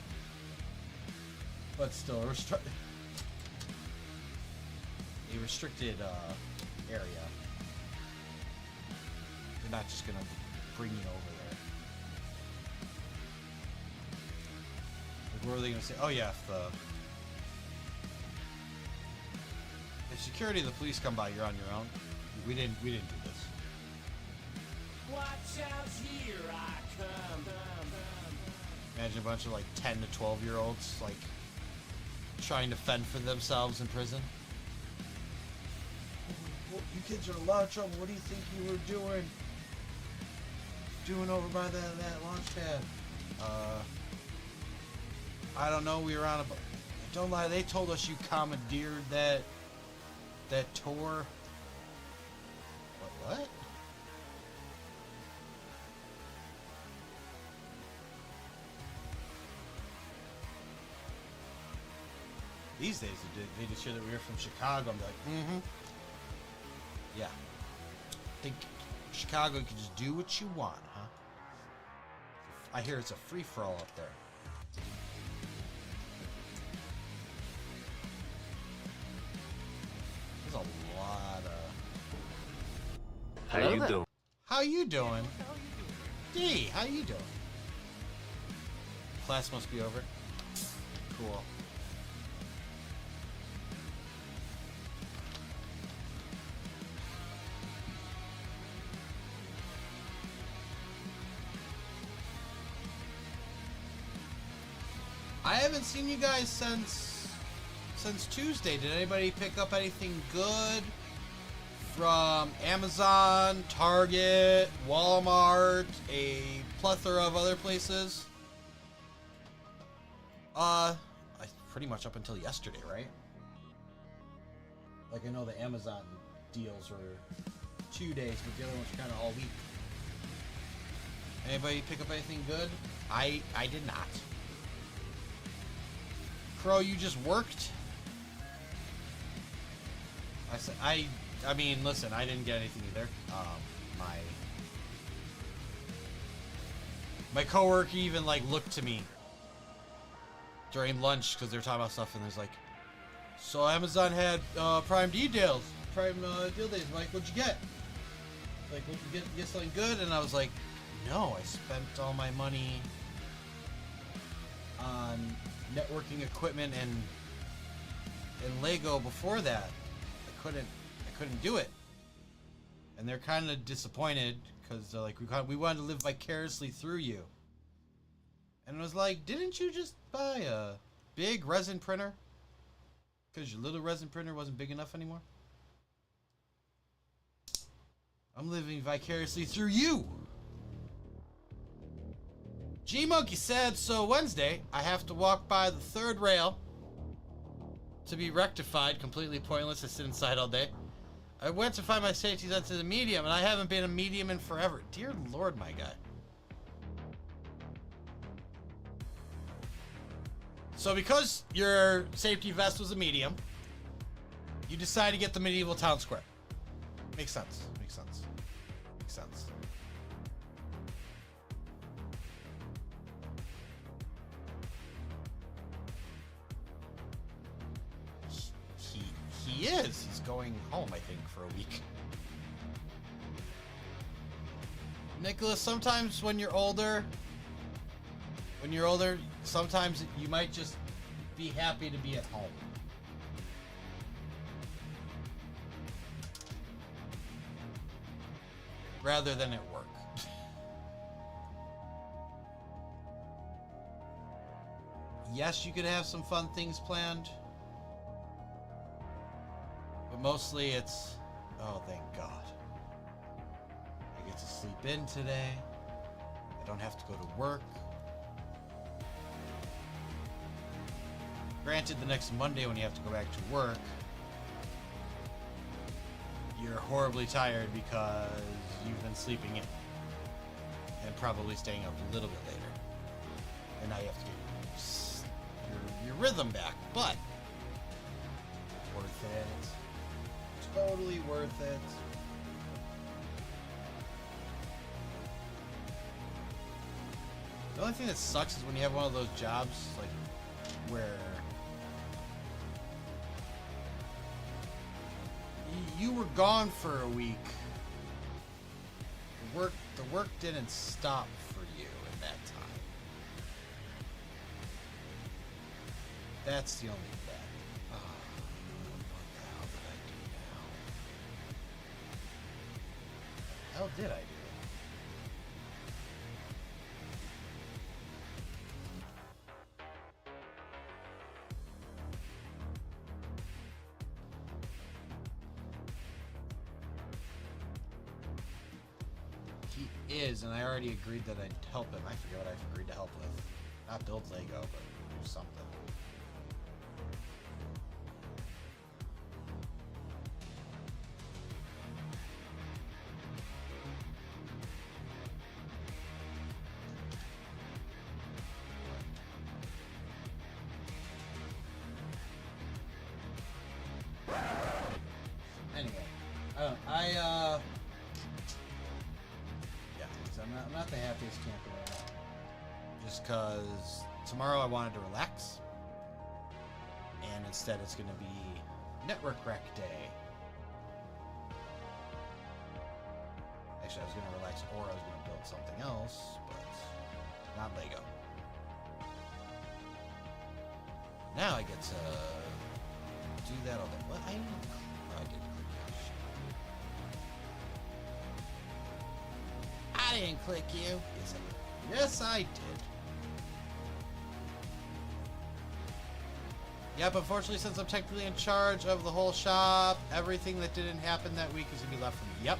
But still, a restricted area. They're not just gonna bring you over there. Like, what are they gonna say? Oh yeah, if security and the police come by, you're on your own. We didn't do this.
Watch out, here I come.
Imagine a bunch of like 10 to 12-year-olds like trying to fend for themselves in prison. Well, you kids are in a lot of trouble. What do you think you were doing over by that launch pad? I don't know. We were on a. Don't lie. They told us you commandeered that tour. What? These days, they just hear that we were from Chicago and be like, yeah. Think Chicago can just do what you want, huh? I hear it's a free-for-all up there. There's a lot of...
How you doing?
How you doing? D, how you doing? Class must be over. Cool. I haven't seen you guys since Tuesday. Did anybody pick up anything good from Amazon, Target, Walmart, a plethora of other places? Pretty much up until yesterday, right? Like, I know the Amazon deals were 2 days, but the other ones were kind of all week. Anybody pick up anything good? I did not. Crow, you just worked? I mean, listen, I didn't get anything either. My coworker even like looked to me during lunch because they were talking about stuff, and there's like, so Amazon had Prime deal days. Mike, what'd you get? Like, what you get something good? And I was like, no, I spent all my money on networking equipment and Lego before that. I couldn't do it, and they're kind of disappointed because they're like, we wanted to live vicariously through you. And I was like, didn't you just buy a big resin printer because your little resin printer wasn't big enough anymore? I'm living vicariously through you. G-Monkey said, so Wednesday, I have to walk by the third rail to be rectified. Completely pointless. I sit inside all day. I went to find my safety sense in a medium, and I haven't been a medium in forever. Dear Lord, my guy. So because your safety vest was a medium, you decided to get the medieval town square. Makes sense. Makes sense. Makes sense. He is. He's going home, I think, for a week. Nicholas, sometimes when you're older, sometimes you might just be happy to be at home. Rather than at work. Yes, you could have some fun things planned. But mostly it's, oh, thank God. I get to sleep in today. I don't have to go to work. Granted, the next Monday when you have to go back to work, you're horribly tired because you've been sleeping in. And probably staying up a little bit later. And now you have to get your rhythm back, but worth it. Totally worth it. The only thing that sucks is when you have one of those jobs, like, where you were gone for a week. The work didn't stop for you in that time. That's the only bad. Oh, what the hell did I do now? What the hell did I do? Is, and I already agreed that I'd help him. I forget what I agreed to help with. Not build Lego, but do something. Anyway, I'm not the happiest camper right now. Just because tomorrow I wanted to relax. And instead it's going to be Network Rec Day. Actually, I was going to relax or I was going to build something else, but not Lego. Now I get to do that all day. What? I didn't click that shit. I didn't click you. Yes, I did. Yep, unfortunately, since I'm technically in charge of the whole shop, everything that didn't happen that week is going to be left for me. Yep.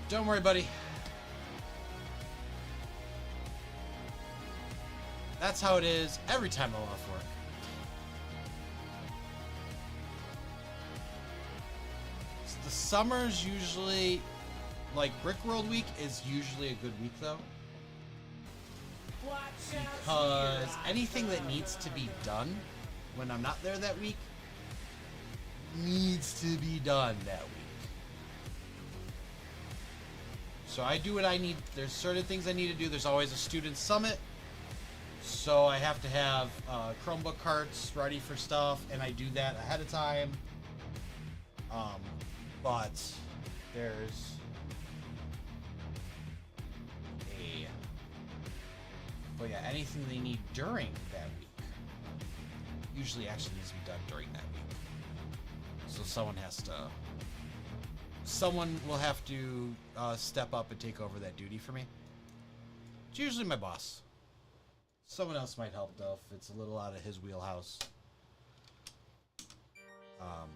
Don't worry, buddy. That's how it is every time I'm off work. The summer's usually... Like, Brickworld week is usually a good week, though. Because anything that needs to be done when I'm not there that week needs to be done that week. So I do what I need. There's certain things I need to do. There's always a student summit. So I have to have Chromebook carts ready for stuff, and I do that ahead of time. But there's... But yeah, anything they need during that week usually actually needs to be done during that week. So someone will have to step up and take over that duty for me. It's usually my boss. Someone else might help though if it's a little out of his wheelhouse. But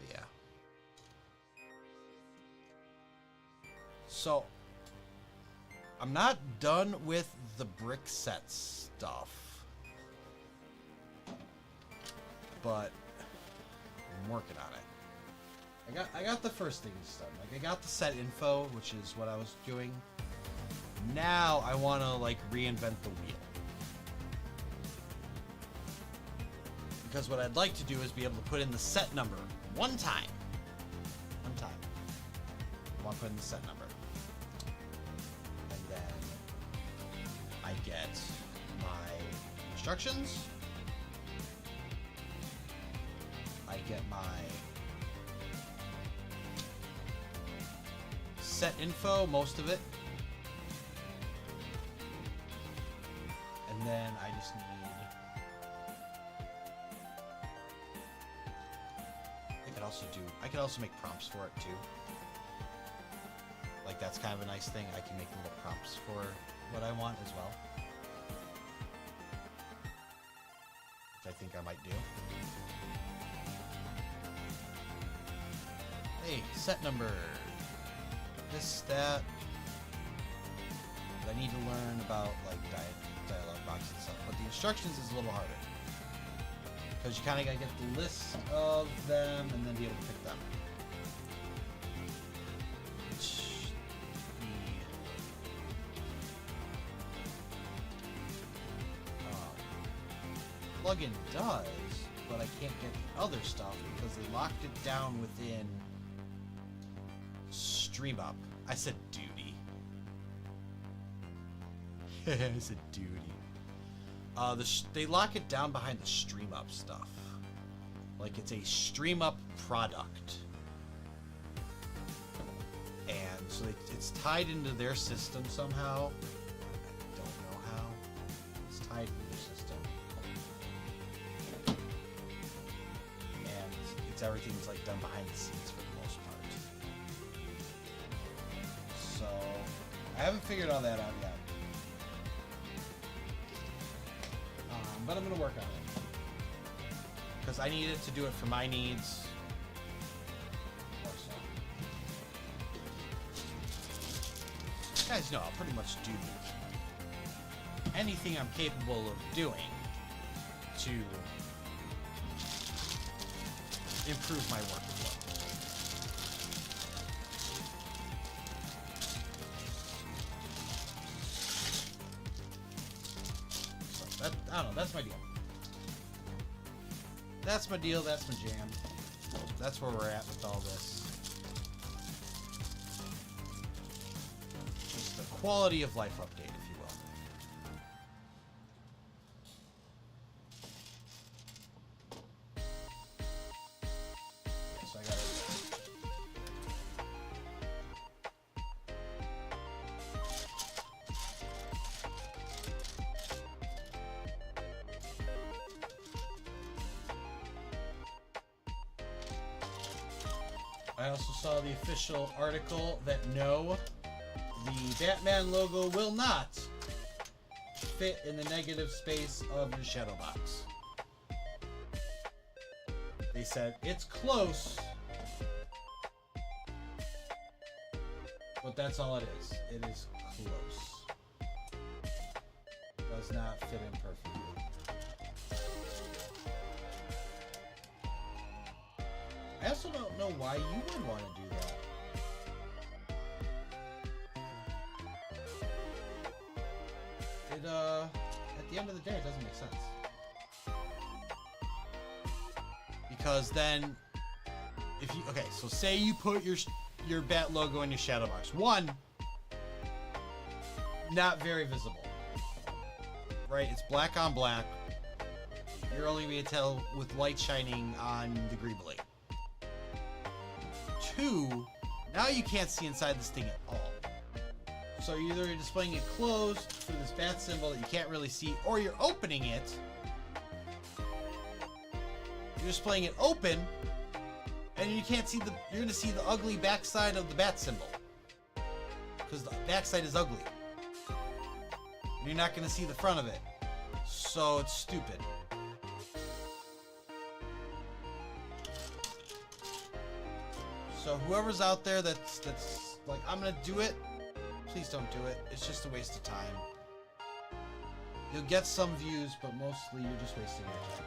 yeah. So I'm not done with the brick set stuff, but I'm working on it. I got the first things done. Like I got the set info, which is what I was doing. Now I want to like reinvent the wheel, because what I'd like to do is be able to put in the set number one time. I want to put in the set number. I get my instructions. I get my set info, most of it. And then I just need... I could also make prompts for it too. Like that's kind of a nice thing. I can make little prompts for what I want as well, which I think I might do. Hey, set number. This, that. But I need to learn about like dialogue box and stuff. But the instructions is a little harder, because you kind of gotta get the list of them and then be able to pick them. Plugin does, but I can't get the other stuff because they locked it down within stream up. I said duty. I said duty. They lock it down behind the stream up stuff. Like it's a stream up product. And so it's tied into their system somehow. I don't know how. It's tied into their system. And everything's like done behind the scenes for the most part. So I haven't figured all that out yet. But I'm gonna work on it. Because I need it to do it for my needs. You guys know I'll pretty much do anything I'm capable of doing to improve my workflow. So that, I don't know, that's my deal. That's my deal, that's my jam. That's where we're at with all this. Just the quality of life update, if you will. So I got I also saw the official article that no, the Batman logo will not fit in the negative space of your shadow box. They said it's close, but that's all it is. It is close. Does not fit in perfectly. I also don't know why you would want to do that. It, at the end of the day, it doesn't make sense. Because then, if you, okay, so say you put your Bat logo in your shadow box. One, not very visible. Right? It's black on black. You're only going to tell with light shining on the greebly. Two, now you can't see inside this thing at all. So you're either displaying it closed for this bat symbol that you can't really see, or you're opening it. You're displaying it open, and you can't see you're going to see the ugly backside of the bat symbol. Because the backside is ugly. And you're not going to see the front of it. So it's stupid. So whoever's out there that's like, I'm gonna do it, please don't do it. It's just a waste of time. You'll get some views, but mostly you're just wasting your time.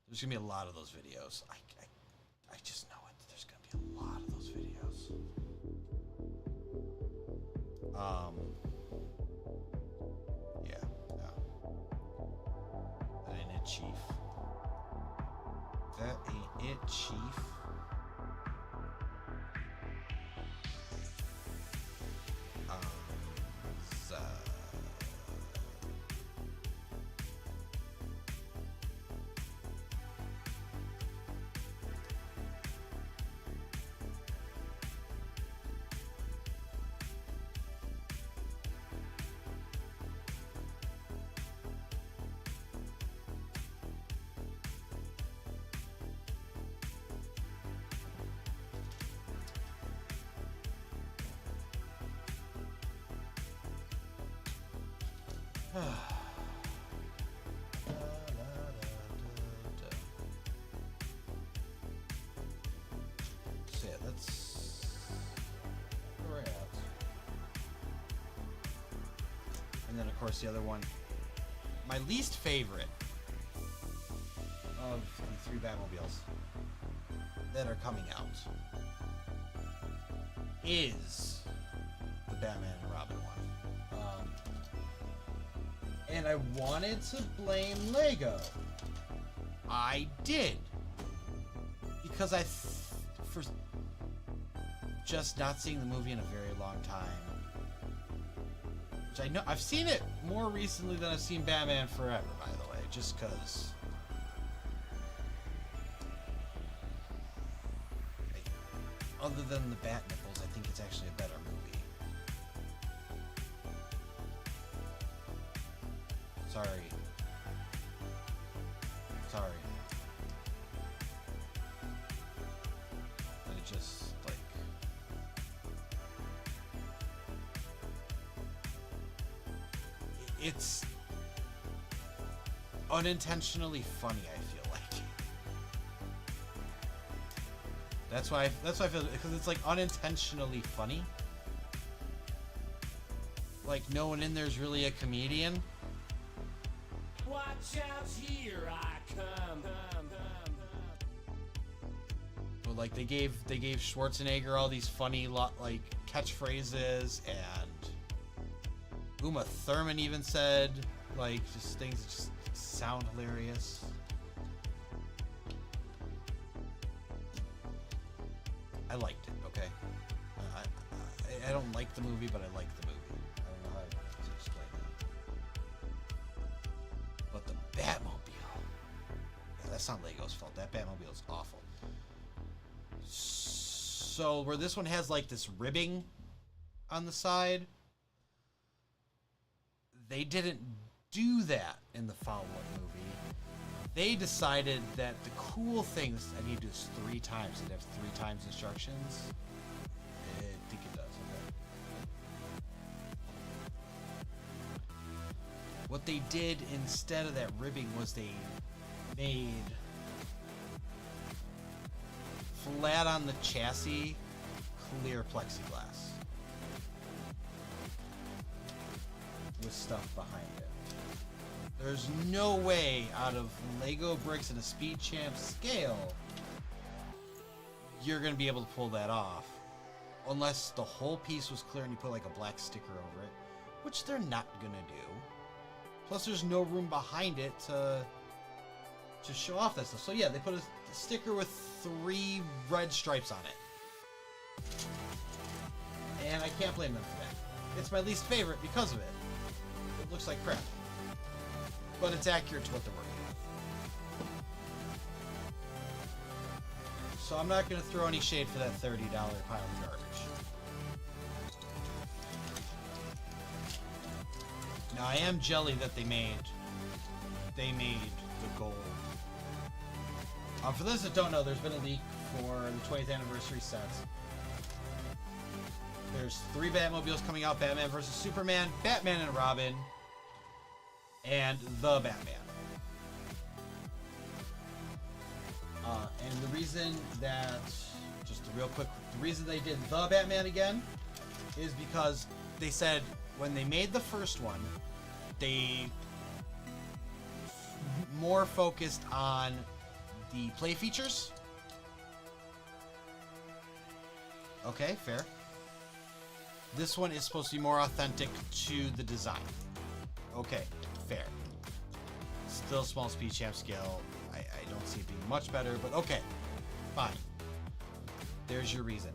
There's gonna be a lot of those videos. I just know it. There's gonna be a lot of those videos. Chief. That ain't it, Chief. So yeah, that's where we're at. And then of course the other one, my least favorite of the 3 Batmobiles that are coming out is the Batman and Robin one. And I wanted to blame LEGO I did. Because for just not seeing the movie in a very long time. Which I know, I've seen it more recently than I've seen Batman Forever, by the way, just because. Other than the bat nipples, I think it's actually a better movie. Sorry. But it just, like... It's unintentionally funny, I feel like. That's why I feel, because it's like unintentionally funny. Like no one in there is really a comedian.
Watch out, here I come.
But like they gave Schwarzenegger all these funny like catchphrases, and Uma Thurman even said like just things that just sound hilarious. I liked it, okay? I don't like the movie, but I like the movie. I don't know how to explain that. But the Batmobile. Yeah, that's not Lego's fault. That Batmobile is awful. So, where this one has, like, this ribbing on the side, they didn't do that in the follow-up movie. They decided that the cool things, I need to do this 3 times. It has 3 times instructions. I think it does. Okay. What they did instead of that ribbing was they made flat on the chassis clear plexiglass with stuff behind it. There's no way out of Lego bricks and a Speed Champ scale you're going to be able to pull that off. Unless the whole piece was clear and you put like a black sticker over it. Which they're not going to do. Plus there's no room behind it to show off that stuff. So yeah, they put a sticker with 3 red stripes on it. And I can't blame them for that. It's my least favorite because of it. It looks like crap. But it's accurate to what they're working with. So I'm not going to throw any shade for that $30 pile of garbage. Now I am jelly that they made the gold. For those that don't know, there's been a leak for the 20th anniversary sets. There's 3 Batmobiles coming out: Batman vs. Superman, Batman and Robin, and the Batman. And the reason that, just real quick, the reason they did the Batman again is because they said when they made the first one, they more focused on the play features. Okay, fair. This one is supposed to be more authentic to the design. Okay, fair. Still small Speed Champ scale. I don't see it being much better, but okay, fine. There's your reason.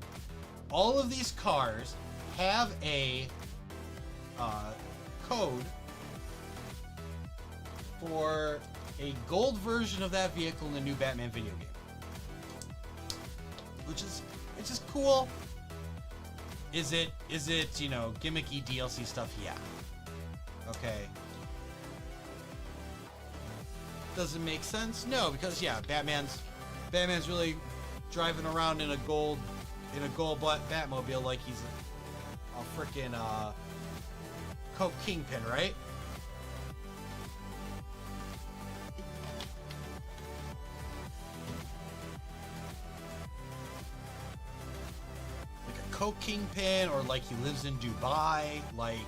All of these cars have a code for a gold version of that vehicle in the new Batman video game, it's just cool. Is it you know, gimmicky DLC stuff? Yeah. Okay. Does it make sense? No, because yeah, Batman's really driving around in a gold Batmobile like he's a freaking Coke Kingpin, right? Like a Coke Kingpin, or like he lives in Dubai, like.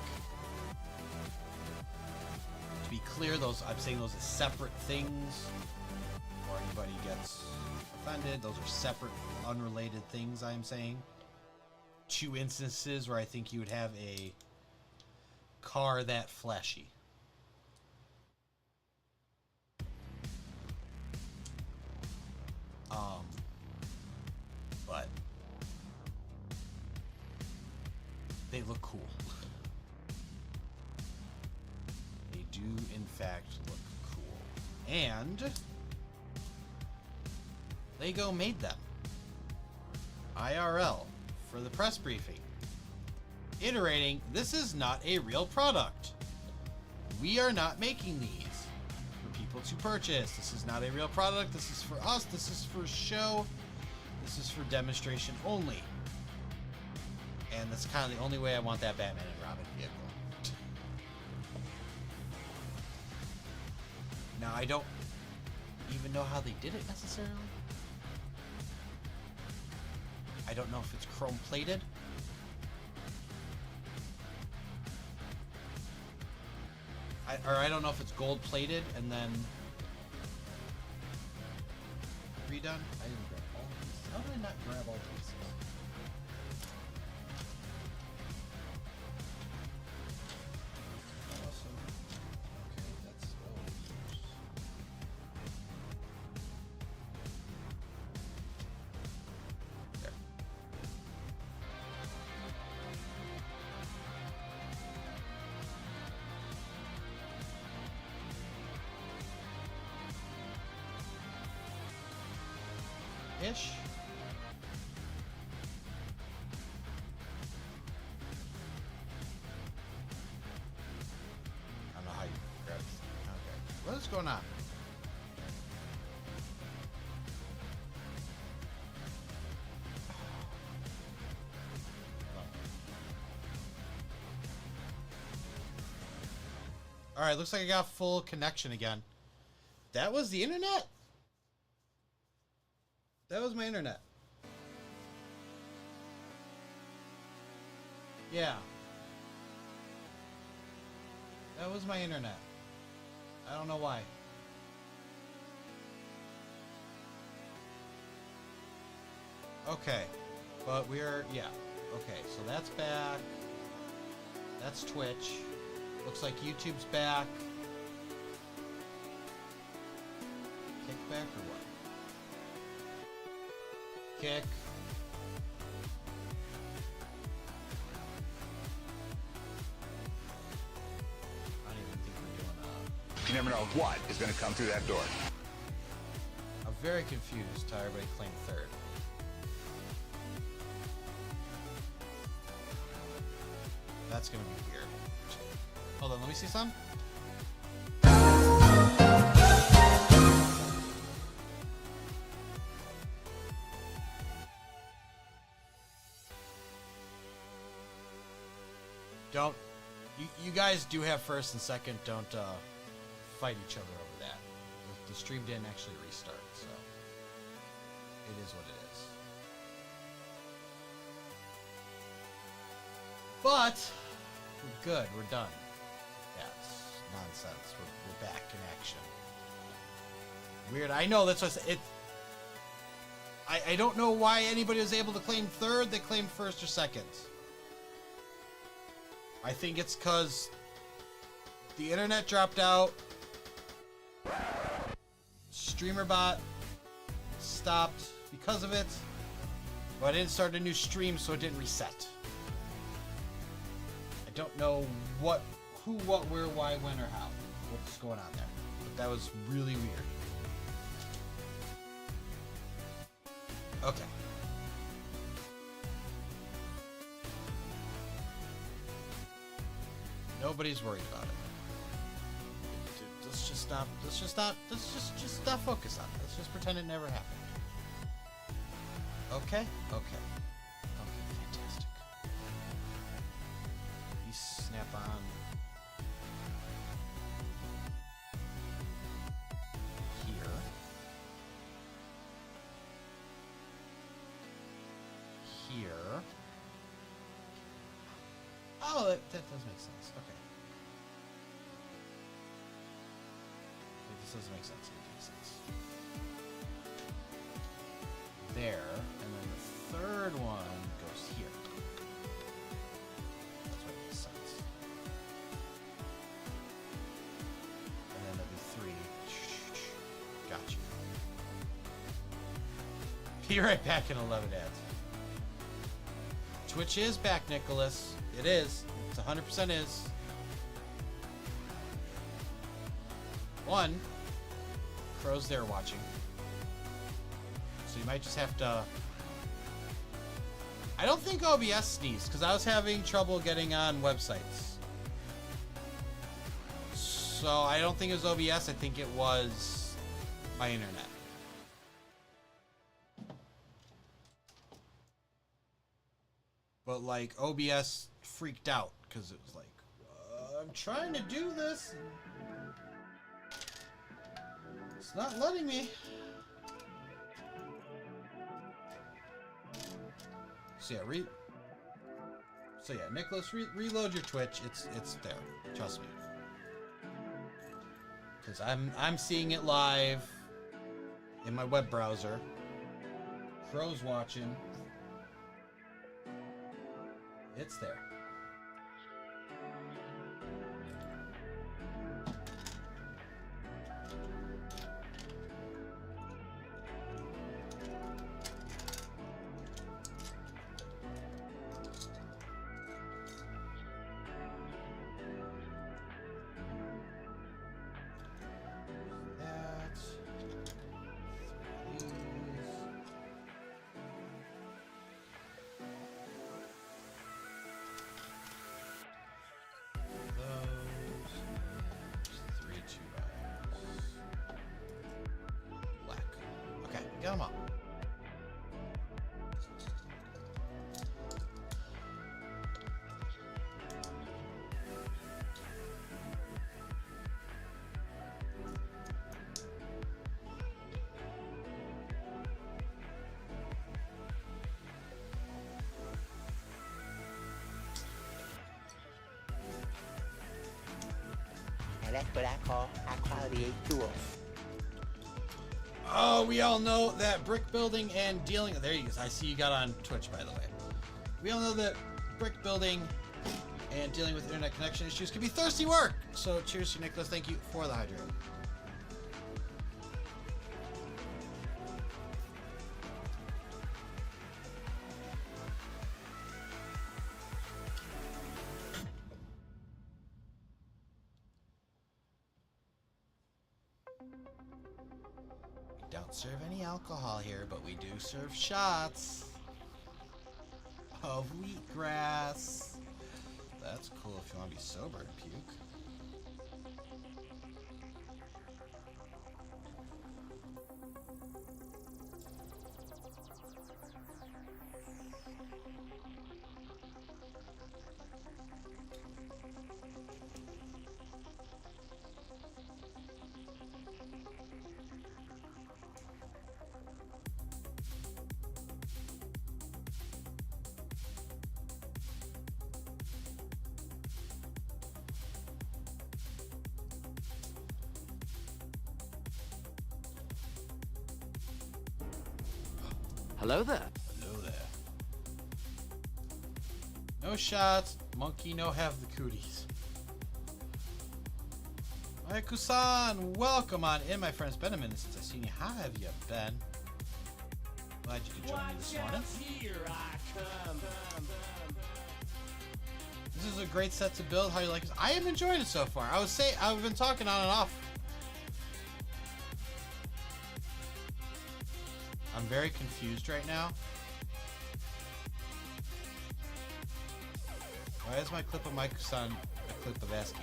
To be clear, I'm saying those are separate things. Before anybody gets offended, those are separate, unrelated things I'm saying. 2 instances where I think you would have a car that flashy. fact look cool. And LEGO made them. IRL for the press briefing. Iterating, this is not a real product. We are not making these for people to purchase. This is not a real product. This is for us. This is for show. This is for demonstration only. And that's kind of the only way I want that Batman and Robin vehicle. Now, I don't even know how they did it necessarily. I don't know if it's chrome plated. I don't know if it's gold plated and then redone. I didn't grab all the pieces. How did I not grab all the pieces? Awesome. Okay, that's there. Ish. I don't know how you grab this. Okay. What is going on? Alright, looks like I got full connection again. That was the internet? That was my internet. Yeah. That was my internet. I don't know why. Okay. But we're, yeah. Okay, so that's back. That's Twitch. Looks like YouTube's back. Kickback or what? Kick. I don't even think we're doing
You never know what is going to come through that door.
I'm very confused how everybody claimed third. That's gonna be weird. Hold on, let me see some. Don't, you guys do have first and second. Don't fight each other over that. The stream didn't actually restart, so it is what it is. But we're good. We're done. Yeah, it's nonsense. We're back in action. Weird. I know that's what it. I don't know why anybody was able to claim third. They claimed first or second. I think it's because the internet dropped out. StreamerBot stopped because of it. But I didn't start a new stream, so it didn't reset. I don't know what, who, what, where, why, when, or how. What's going on there. But that was really weird. Okay. Nobody's worried about it. Let's just stop. Let's just stop focus on it. Let's just pretend it never happened. Okay? Okay. Okay, fantastic. These snap on. Here. Here. Oh, that does make sense. Okay. This doesn't make sense. It makes sense. There, and then the third one goes here. That's what makes sense. And then there'll be three. Got you. Be right back in 11 ads. Twitch is back, Nicholas. It is. It's 100% is. One, Crow's there watching. So you might just have to... I don't think OBS sneezed, because I was having trouble getting on websites. So I don't think it was OBS, I think it was my internet. But like OBS freaked out, because it was like, I'm trying to do this. It's not letting me. So yeah, Nicholas, reload your Twitch. It's there. Trust me. Because I'm seeing it live in my web browser. Crow's watching. It's there. Get them up.
And that's what I call high-quality tools.
Oh, we all know that brick building and dealing... There you go. I see you got on Twitch, by the way. We all know that brick building and dealing with internet connection issues can be thirsty work. So cheers to Nicholas. Thank you for the hydrate. Don't serve any alcohol here, but we do serve shots of wheatgrass. That's cool if you want to be sober and puke.
Hello there.
Hello there. No shots. Monkey no have the cooties. Mayaku-san, welcome on in, my friend. It's been a minute since I've seen you. How have you been? Glad you could join me this morning.
Here I come.
This is a great set to build. How you like it? I am enjoying it so far. I've been talking on and off. I'm very confused right now. Why is my clip of Mayaku-san a clip of ASCII?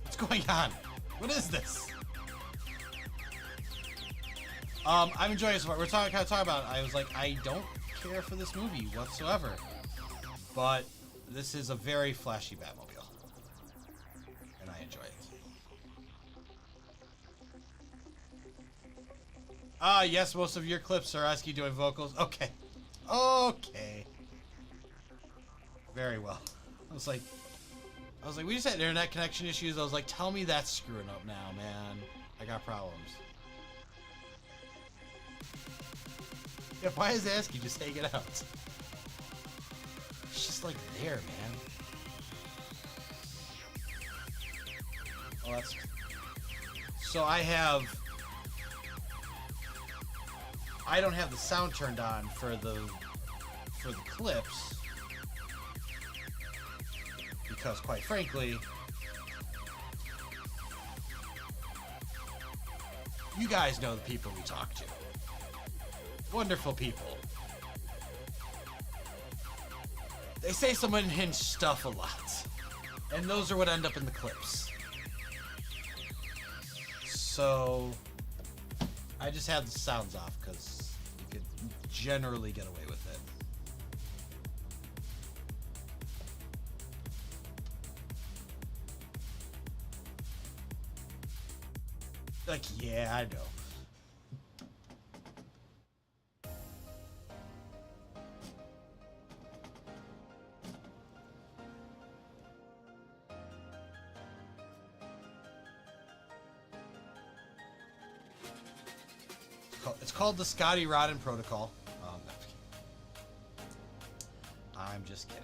What's going on? What is this? I'm enjoying it so far. We're kind of talking about it. I was like, I don't care for this movie whatsoever. But this is a very flashy Batmobile. And I enjoy it. Ah, yes, most of your clips are ASCII doing vocals. Okay. Okay. Very well. I was like, we just had internet connection issues. I was like, tell me that's screwing up now, man. I got problems. Yeah, why is ASCII just hanging out? It's just like there, man. Oh, that's... So I don't have the sound turned on for the clips because, quite frankly, You guys know the people we talk to. Wonderful people. They say some unhinged stuff a lot. And those are what end up in the clips. So, I just have the sounds off because you could generally get away with it. Like, yeah, I know. It's called the Scotty Rodden Protocol. I'm just kidding.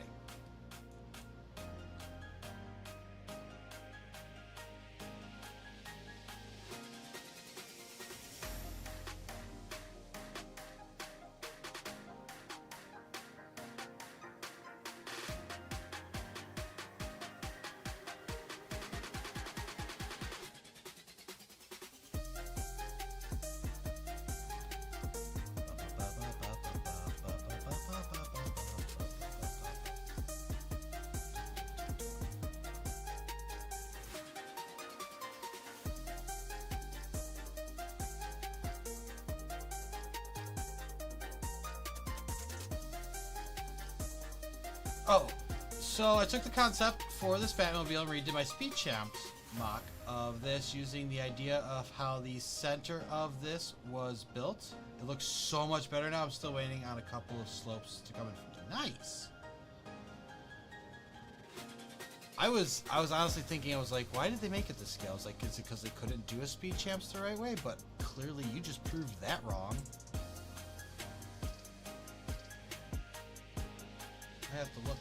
Oh, so I took the concept for this Batmobile and redid my Speed Champs mock of this using the idea of how the center of this was built. It looks so much better now. I'm still waiting on a couple of slopes to come in. Nice. I was honestly thinking, I was like, why did they make it this scale? I was like, is it because they couldn't do a Speed Champs the right way? But clearly you just proved that wrong. I have to look.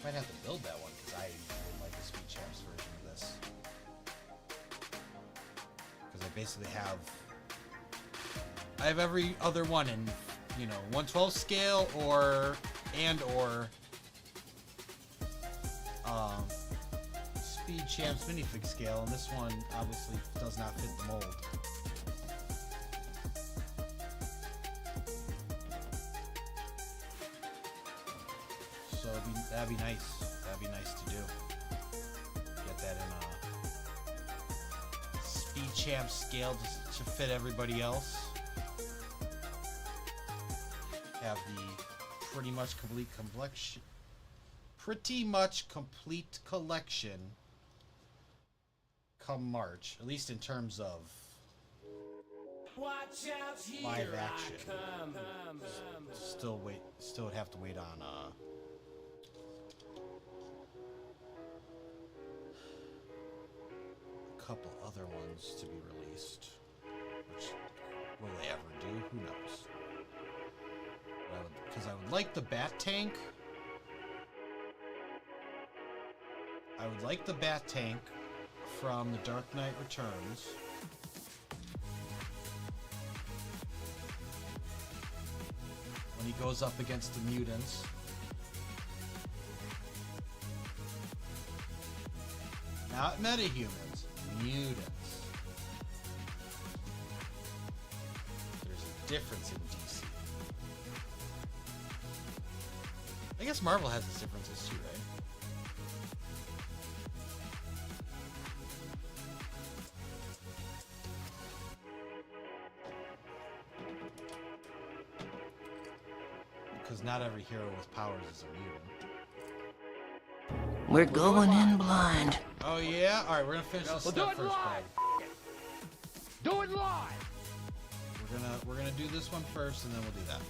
Might have to build that one because I really like the Speed Champs version of this. Because I basically have every other one in, you know, 1/12 scale or Speed Champs minifig scale, and this one obviously does not fit the mold. So that'd be nice. That'd be nice to do. Get that in a Speed Champ scale just to fit everybody else. Have the pretty much complete collection come March, at least in terms of live action. Still would have to wait on couple other ones to be released, which will they ever do? Who knows? Because I would like the Bat Tank. I would like the Bat Tank from The Dark Knight Returns. When he goes up against the mutants. Not metahumans, mutants. There's a difference in DC. I guess Marvel has its differences too, right? Because not every hero with powers is a mutant.
We're going in blind.
Oh yeah? Alright, we're gonna finish this stuff first, Craig.
Do it live!
We're gonna do this one first and then we'll do that.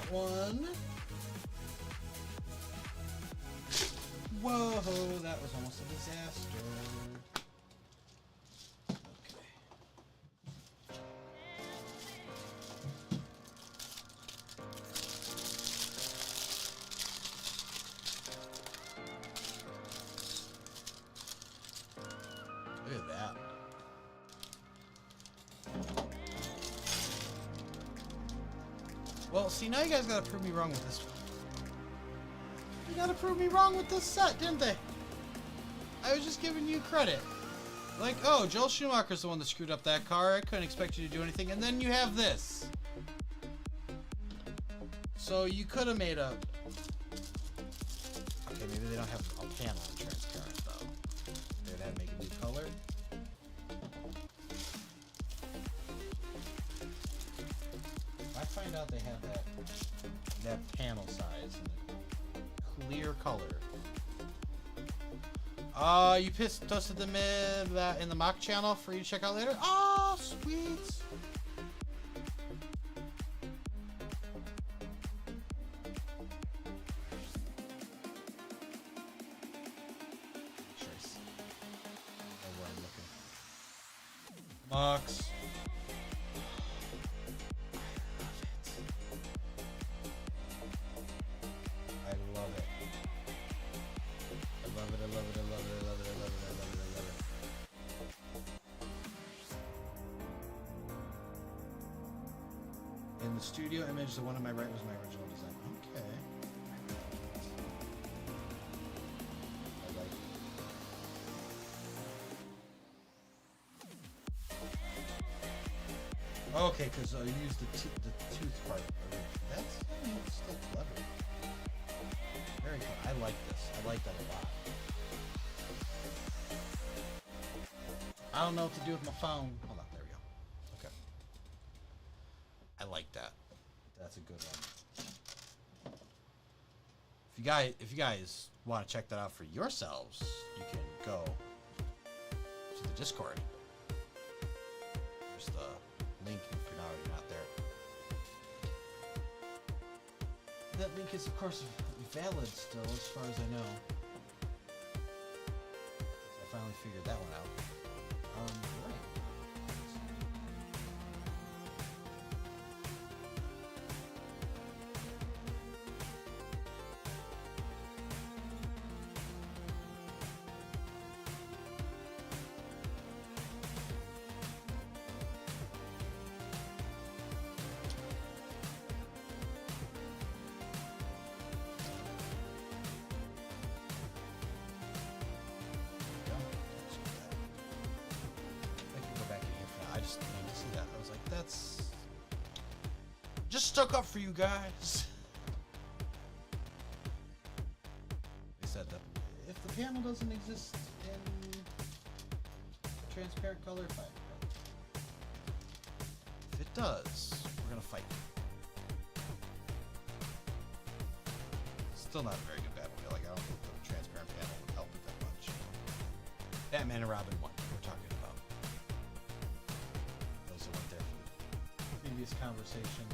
that one. Whoa, that was almost a disaster. Okay. Look at that. Well, see, now you guys gotta prove me wrong with this one. You gotta prove me wrong with this set, didn't they? I was just giving you credit. Like, oh, Joel Schumacher's the one that screwed up that car. I couldn't expect you to do anything. And then you have this. So you could have made a... Okay, maybe they don't have a panel in transparent, though. They'd have to make a new color. If I find out they have that panel size and a clear color. You toasted them in the mock channel for you to check out later. Oh, sweet. Choice. Oh, where I'm looking. Mocks. I love it. I love it. I love it. I love it. I love it. I love it. I love it. I love it. I love it. In the studio image, the one on my right was my original design. Okay. I like it. Okay, because I used the tooth part. That's still clever. Very cool. I like this. I like that a lot. I don't know what to do with my phone. Hold on, there we go. Okay. I like that. That's a good one. If you guys want to check that out for yourselves, you can go to the Discord. There's the link if you're already not there. That link is, of course, valid still, as far as I know. I finally figured that one out. Right. That's just stuck up for you guys. They said that if the panel doesn't exist in transparent color, fine. If it does, we're gonna fight. Still not a very good Batmobile. Like, I don't think the transparent panel would help it that much. Batman and Robin 1, we're talking about. Those that weren't there for the previous conversation.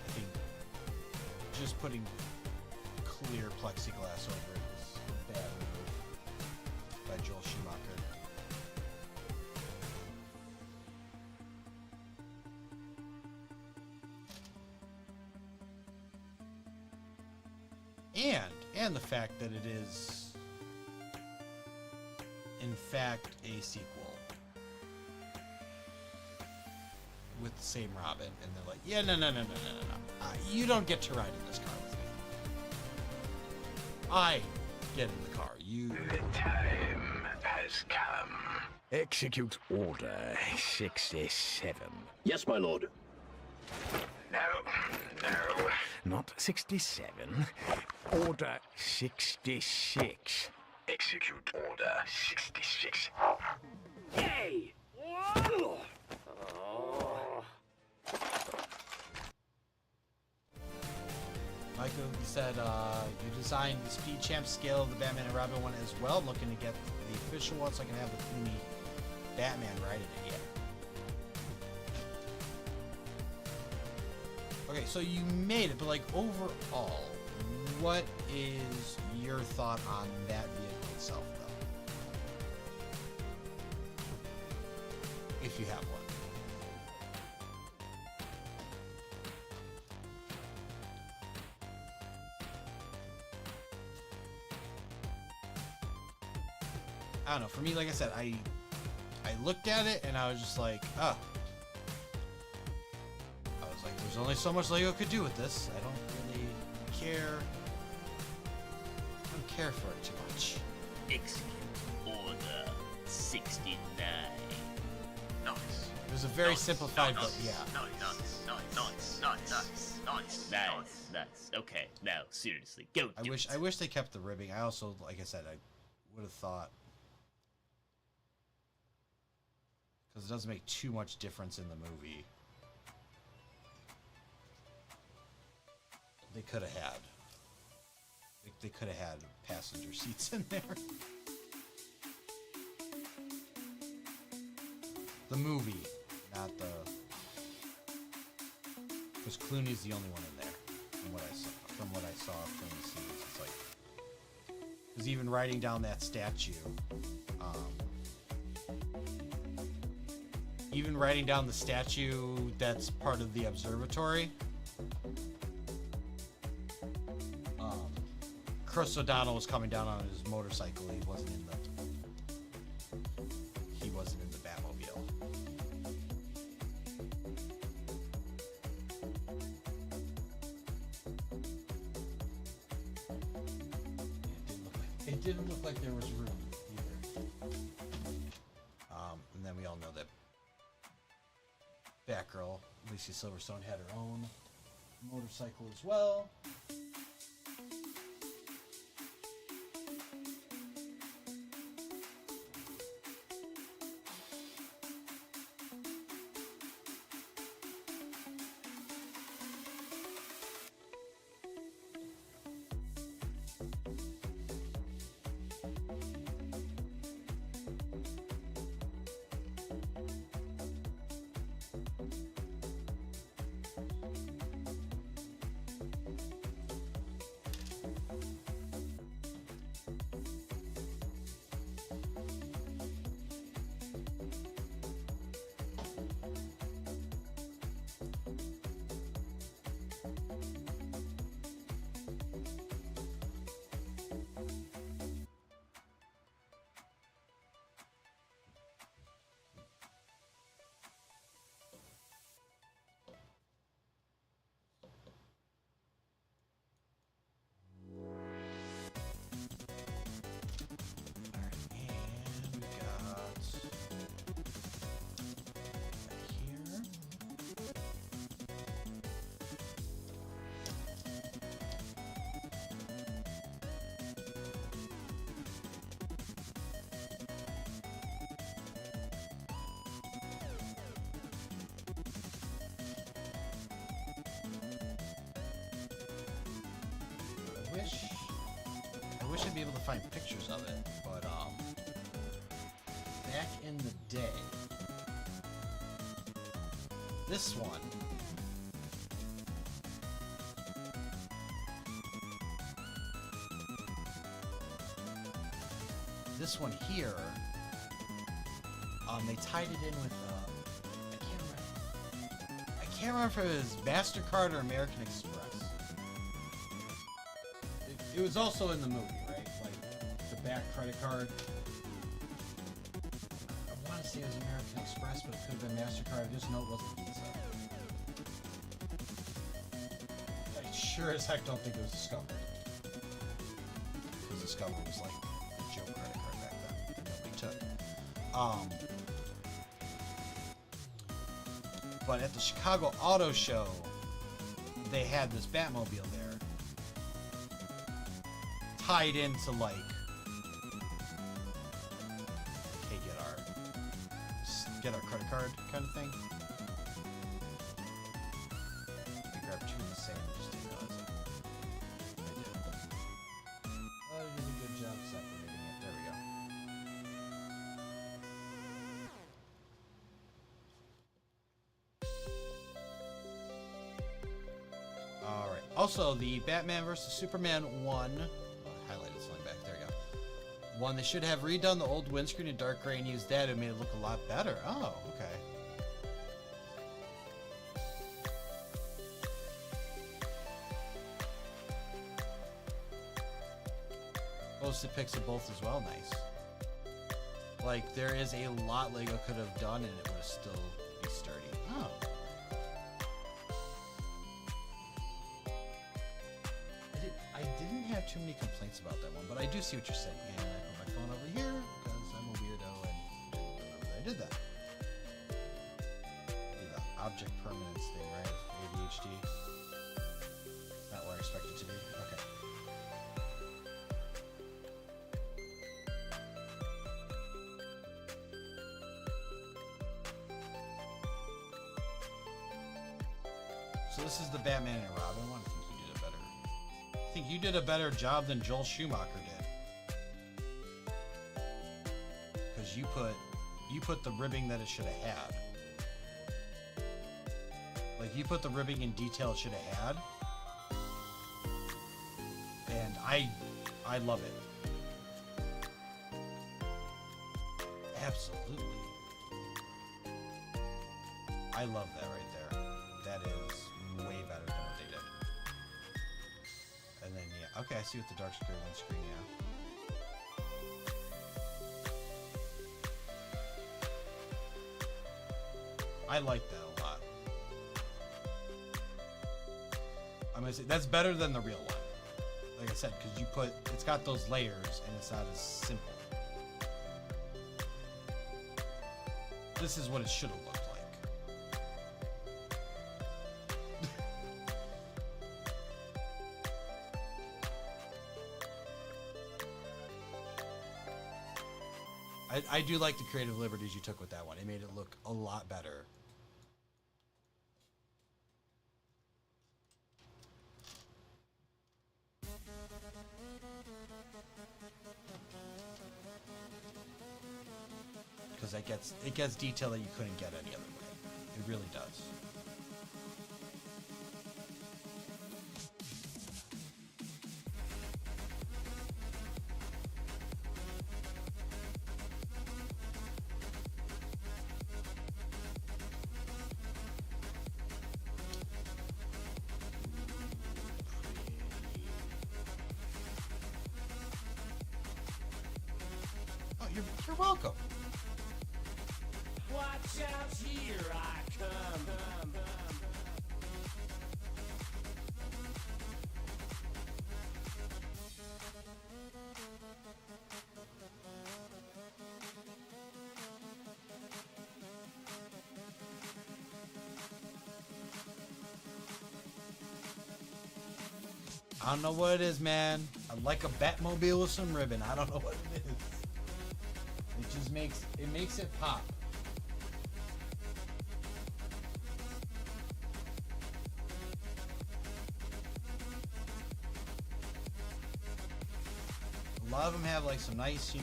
I think just putting clear plexiglass over it was a bad move by Joel Schumacher. And the fact that it is, in fact, a sequel with the same Robin, and they're like, yeah, no. You don't get to ride in this car with me. I get in the car. You.
The time has come.
Execute Order 67.
Yes, my lord.
No.
Not 67. Order 66.
Execute Order 66.
Yay!
Michael said you designed the Speed Champ scale of the Batman and Robin one as well. I'm looking to get the official one so I can have the Clooney Batman riding it yet. Okay, so you made it, but like overall, what is your thought on that vehicle itself, though? If you have one. I don't know. For me, like I said, I looked at it and I was just like, oh. I was like, there's only so much LEGO could do with this. I don't really care. I don't care for it too much.
Execute Order 69. Nice.
It was a very simplified, but yeah.
Nice. Okay, now seriously, go.
I wish they kept the ribbing. I also, like I said, I would have thought, because it doesn't make too much difference in the movie. They could have had. They could have had passenger seats in there. The movie, not the. Because Clooney's the only one in there, from what I saw. From what I saw from the scenes, it's like. Because even riding down that statue, even riding down the statue that's part of the observatory. Chris O'Donnell was coming down on his motorcycle. He wasn't in the Batmobile. It didn't look like there was room either. And then we all know that Batgirl, Alicia Silverstone, had her own motorcycle as well. I wish I'd be able to find pictures of it, but back in the day, this one here, they tied it in with I can't remember if it was MasterCard or American Express. It was also in the movie, right? Like, the back credit card. I want to say it was American Express, but it could have been MasterCard. I just know it wasn't Visa. I sure as heck don't think it was Discover. Because Discover was like the joke credit card back then that nobody took. But at the Chicago Auto Show, they had this Batmobile there. Tied into like, hey, get our credit card kind of thing. I grabbed two of the same, just didn't realize it. I did. Oh, you did a good job separating it. There we go. Also, the Batman vs. Superman 1, highlighted something back there, you go. One, they should have redone the old windscreen in dark gray and used that. It made it look a lot better. Oh, okay. Posted pics of both as well. Nice. Like, there is a lot Lego could have done and it would still be sturdy. Oh. I didn't have too many complaints about that one, but I do see what you're saying. And I put my phone over here because I'm a weirdo and didn't remember that I did that. The object permanence thing, right? ADHD. Not what I expected it to be. Okay. So this is the Batman and Robin one. I think you did a better job than Joel Schumacher did. Because you put the ribbing that it should have had. Like, you put the ribbing in detail it should have had. And I love it. Absolutely. I love that right there. That is way better than what they did. And then, yeah, okay, I see what the dark screen windscreen, yeah. I like that a lot. I'm gonna say that's better than the real one. Like I said, because it's got those layers and it's not as simple. This is what it should have looked like. I do like the creative liberties you took with that one. It made it look a lot better. Because it gets detail that you couldn't get any other way. It really does. You're welcome.
Watch out, here I come.
I don't know what it is, man. I like a Batmobile with some ribbon. I don't know what it is. It just makes it pop. A lot of them have like some nice,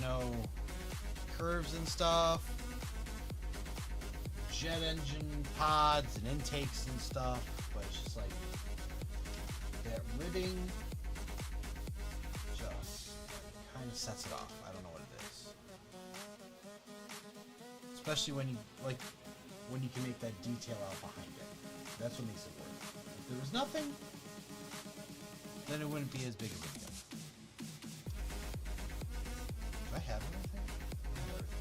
curves and stuff. Jet engine pods and intakes and stuff, but it's just like that ribbing just kind of sets it off. I don't know what it is. Especially when you can make that detail out behind it. That's what makes it work. If there was nothing, then it wouldn't be as big of a deal. Do I have everything? I have everything.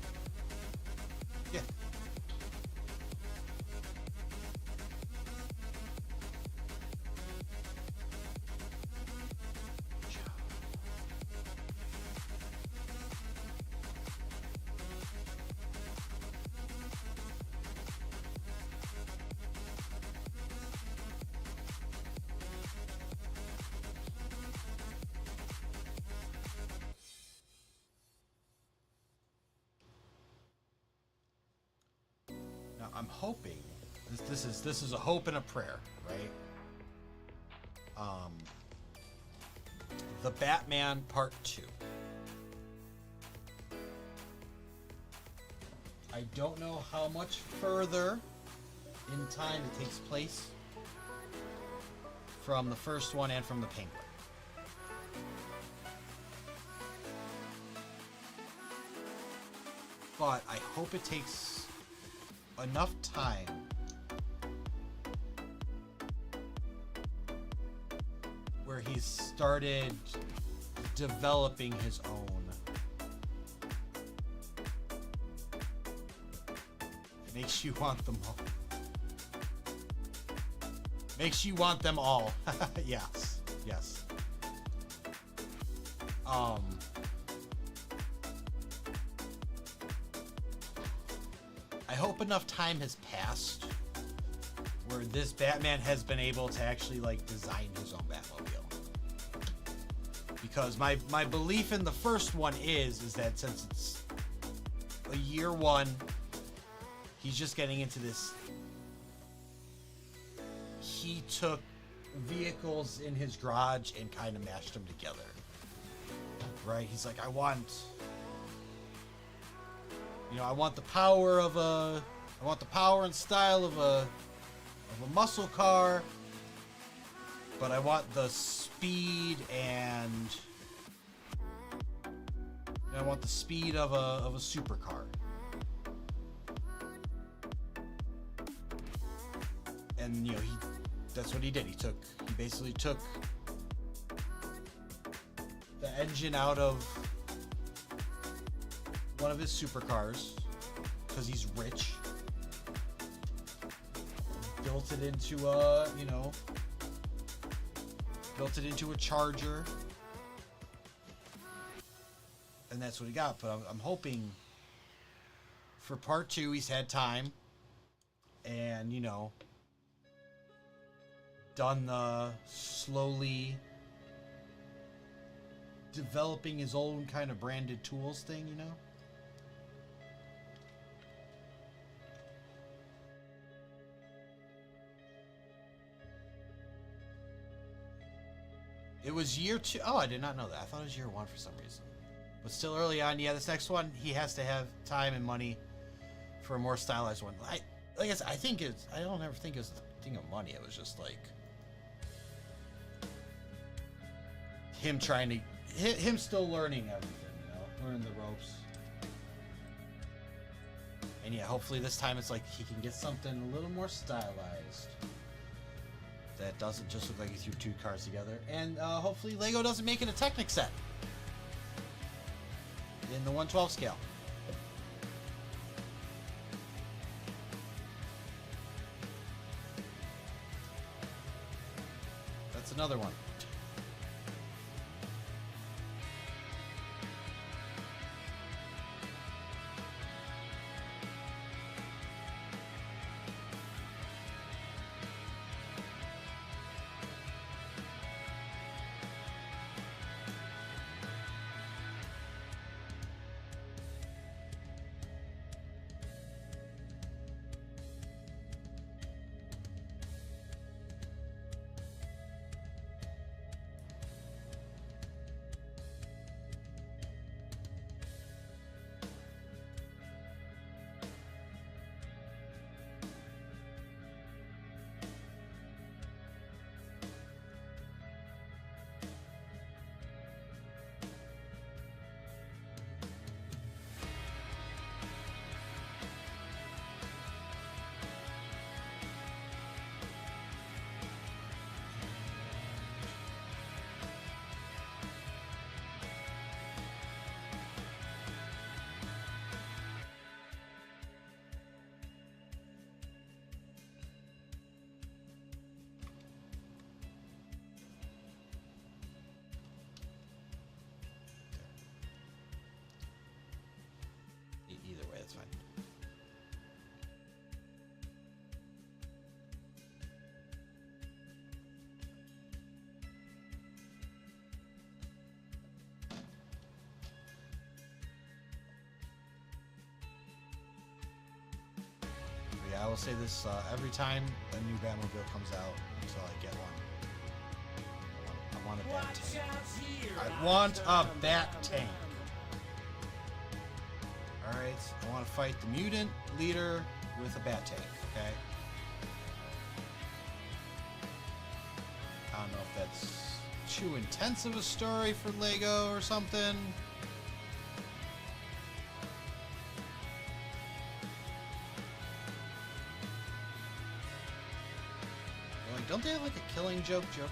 Yeah. I'm hoping this is a hope and a prayer, right? The Batman Part 2. I don't know how much further in time it takes place from the first one and from the Penguin. But I hope it takes enough time where he's started developing his own. Makes you want them all. Makes you want them all. Yes. Yes. I hope enough time has passed where this Batman has been able to actually like design his own Batmobile. Because my belief in the first one is that since it's a year one, he's just getting into this. He took vehicles in his garage and kind of mashed them together. Right? He's like, I want the power of I want the power and style of a muscle car, but I want the speed and I want the speed of a supercar. And that's what he did. He basically took the engine out of one of his supercars because he's rich. Built it into a Charger, and that's what he got. But I'm hoping for part 2 he's had time and done the slowly developing his own kind of branded tools thing, It was year 2. Oh, I did not know that. I thought it was year 1 for some reason. But still early on. Yeah, this next one, he has to have time and money for a more stylized one. I don't ever think it was a thing of money. It was just like him still learning everything, learning the ropes. And yeah, hopefully this time it's like he can get something a little more stylized. That doesn't just look like he threw 2 cars together. And hopefully LEGO doesn't make it a Technic set in the 1/12 scale. That's another one. Either way, that's fine. Yeah, I will say this every time a new Batmobile comes out until I get one. I want a Bat Tank. I want a Bat Tank. Alright, I want to fight the mutant leader with a Bat Tank, okay? I don't know if that's too intense of a story for LEGO or something. Like, don't they have like a Killing Joke Joker?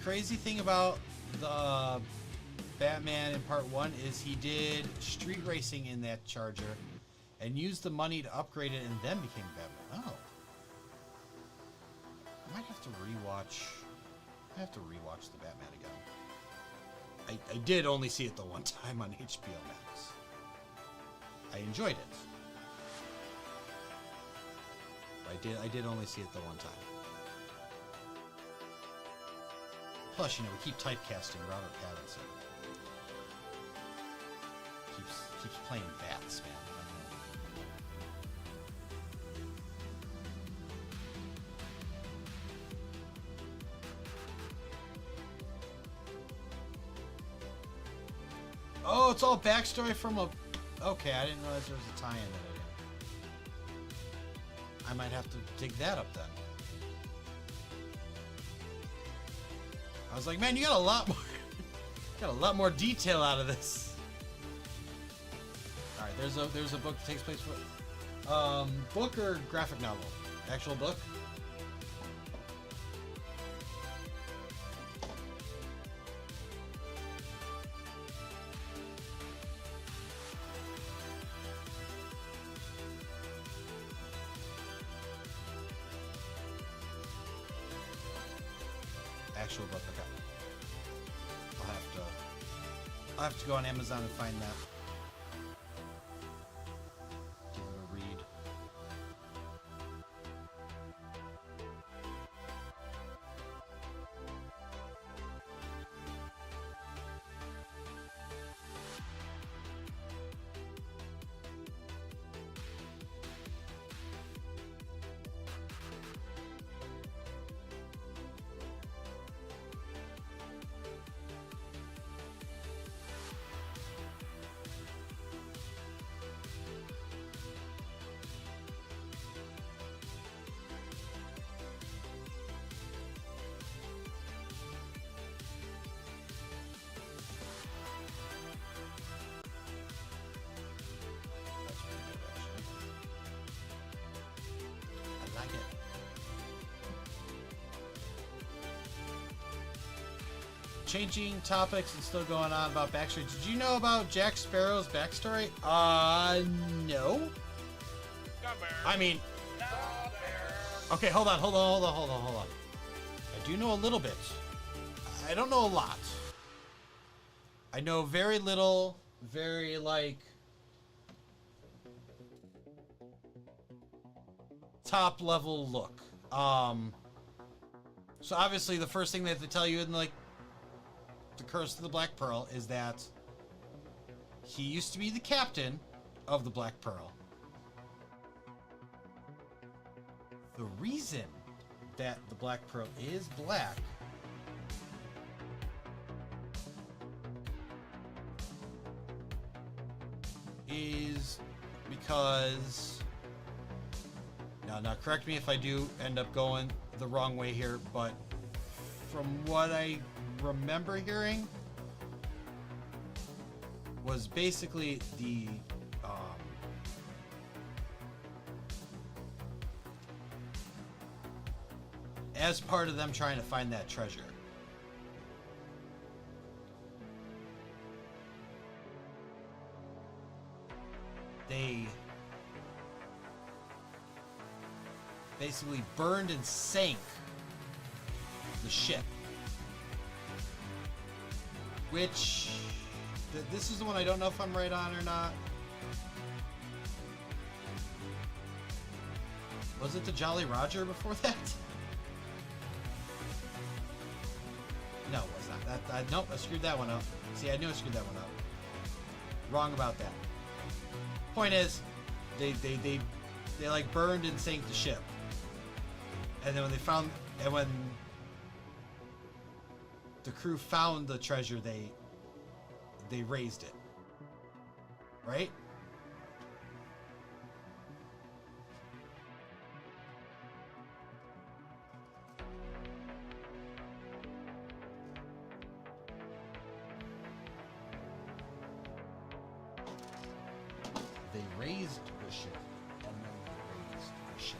Crazy thing about the Batman in part 1 is he did street racing in that Charger and used the money to upgrade it and then became Batman. Oh. I might have to rewatch. I have to rewatch the Batman again. I did only see it the one time on HBO Max. I enjoyed it. I did only see it the one time. Plus, you know, we keep typecasting Robert Pattinson. Keeps playing bats, man. Oh, it's all backstory from a... Okay, I didn't realize there was a tie-in in it. I might have to dig that up then. I was like, man, you got a lot more detail out of this. All right, there's a book that takes place for book or graphic novel? Actual book? Actual book, okay. I'll have to go on Amazon and find that. Give it a read. Changing topics and still going on about backstory. Did you know about Jack Sparrow's backstory? No. I mean, okay, hold on. I do know a little bit. I don't know a lot. I know very little, very like top level look. So obviously the first thing they have to tell you in like the Curse of the Black Pearl is that he used to be the captain of the Black Pearl. The reason that the Black Pearl is black is because now correct me if I do end up going the wrong way here, but from what I remember hearing was basically the as part of them trying to find that treasure, they basically burned and sank the ship. Which, this is the one I don't know if I'm right on or not. Was it the Jolly Roger before that? No, it was not. Nope, I screwed that one up. See, I knew I screwed that one up. Wrong about that. point is, they like burned and sank the ship, and then when the crew found the treasure, they raised it, right? They raised the ship, and then they raised the ship.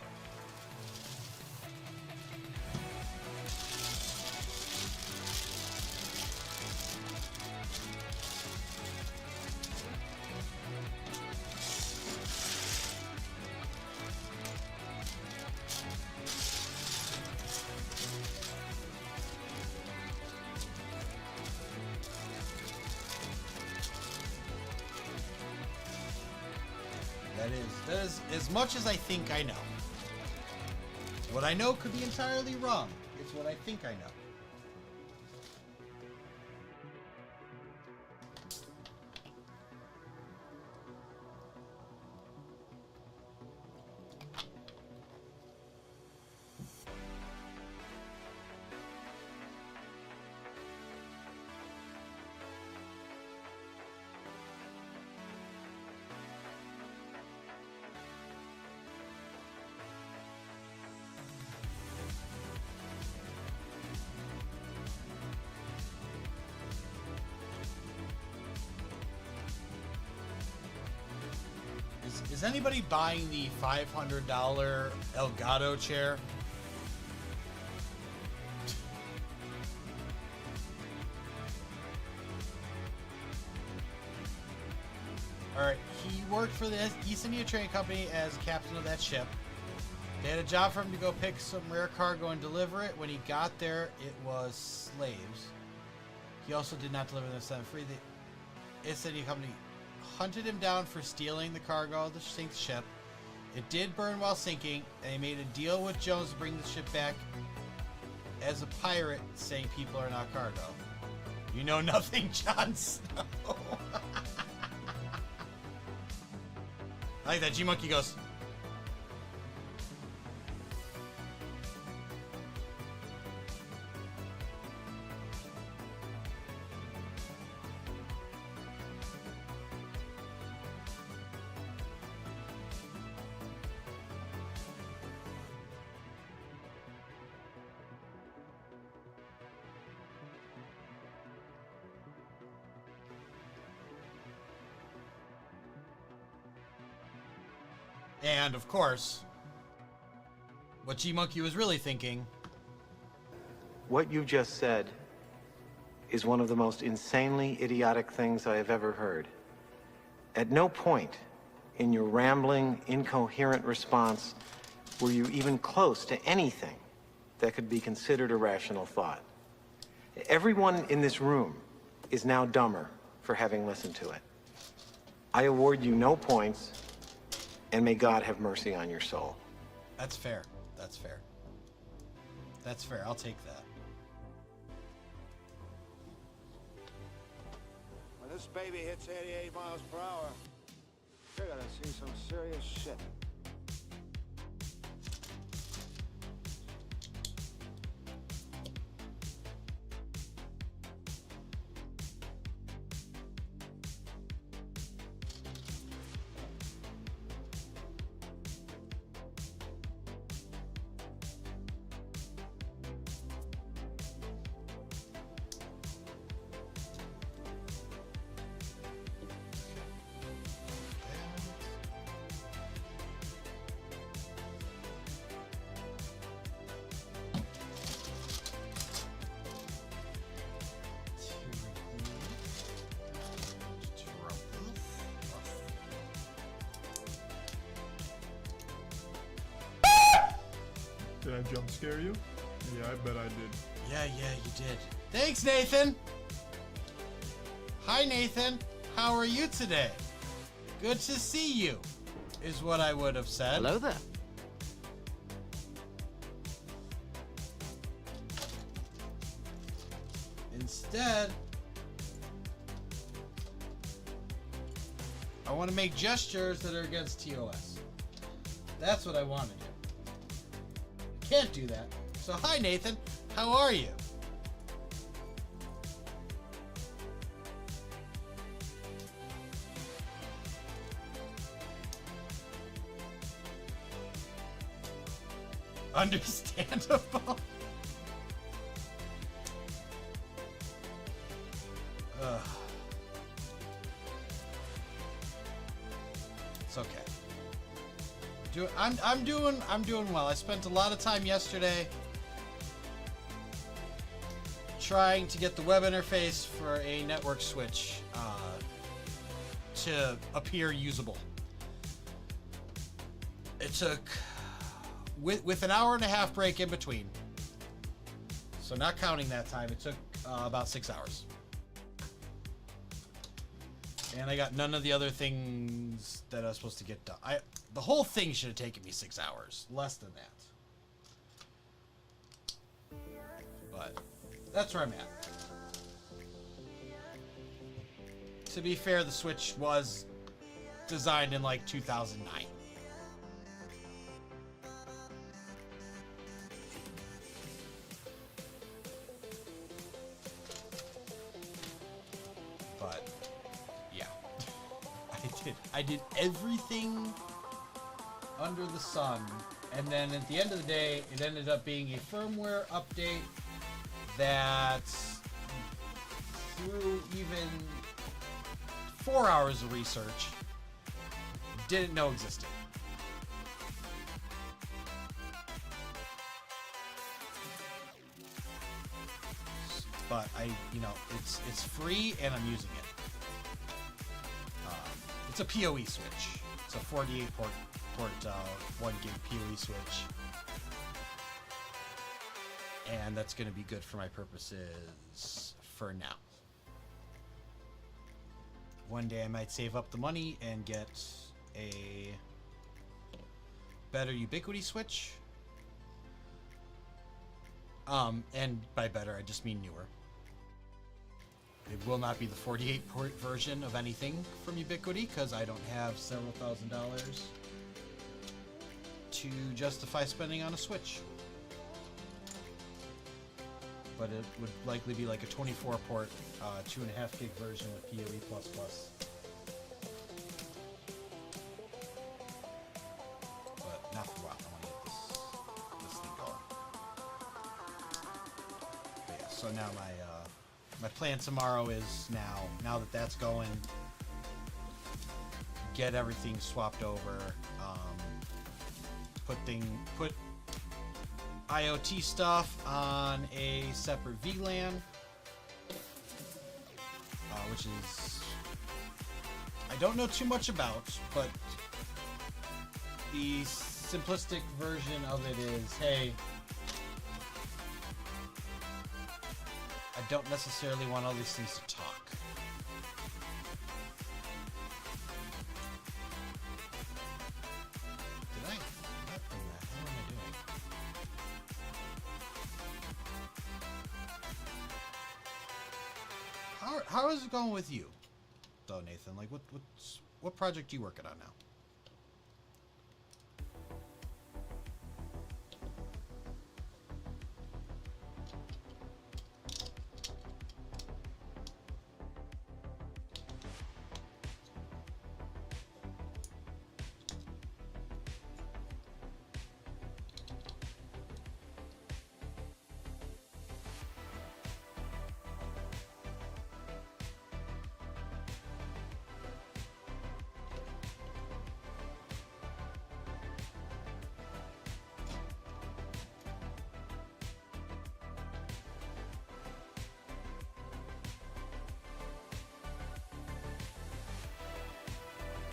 That is as much as I think I know. What I know could be entirely wrong. It's what I think I know. Is anybody buying the $500 Elgato chair? Alright, he worked for the East India Trading Company as captain of that ship. They had a job for him to go pick some rare cargo and deliver it. When he got there, it was slaves. He also did not deliver them set free. The East India Company hunted him down for stealing the cargo of the sink ship. It did burn while sinking, and he made a deal with Jones to bring the ship back as a pirate, saying people are not cargo. You know nothing, Jon Snow. I like that. G-Monkey goes... And, of course, what G-Monkey was really thinking...
What you just said is one of the most insanely idiotic things I have ever heard. At no point in your rambling, incoherent response were you even close to anything that could be considered a rational thought. Everyone in this room is now dumber for having listened to it. I award you no points, and may God have mercy on your soul.
That's fair. That's fair. That's fair. I'll take that.
When this baby hits 88 miles per hour, you're gonna see some serious shit.
Did I jump scare you? Yeah, I bet I did.
Yeah, you did. Thanks, Nathan! Hi, Nathan. How are you today? Good to see you, is what I would have said.
Hello there.
Instead... I want to make gestures that are against TOS. That's what I want to do. Can't do that. So hi Nathan, how are you? Understandable. Ugh. It's okay. I'm doing well. I spent a lot of time yesterday trying to get the web interface for a network switch to appear usable. It took with an hour and a half break in between. So not counting that time, it took about 6 hours. And I got none of the other things that I was supposed to get done. The whole thing should have taken me 6 hours. Less than that. But that's where I'm at. To be fair, the Switch was designed in like 2009. But yeah. I did everything under the sun, and then at the end of the day, it ended up being a firmware update that, through even 4 hours of research, didn't know existed. But it's free and I'm using it. It's a PoE switch. It's a 48 port 1 gig PoE switch. And that's going to be good for my purposes for now. One day I might save up the money and get a better Ubiquity switch. And by better, I just mean newer. It will not be the 48 port version of anything from Ubiquity because I don't have several $1,000s to justify spending on a Switch. But it would likely be like a 24 port, 2.5 gig version with PoE++. But not for a while. I want to get this thing going. But yeah, so now my plan tomorrow is now that that's going, get everything swapped over, put IoT stuff on a separate VLAN, which is, I don't know too much about, but the simplistic version of it is, hey, I don't necessarily want all these things to talk. Did I? What in the hell am I doing? How is it going with you, though, Nathan? Like, what project are you working on now?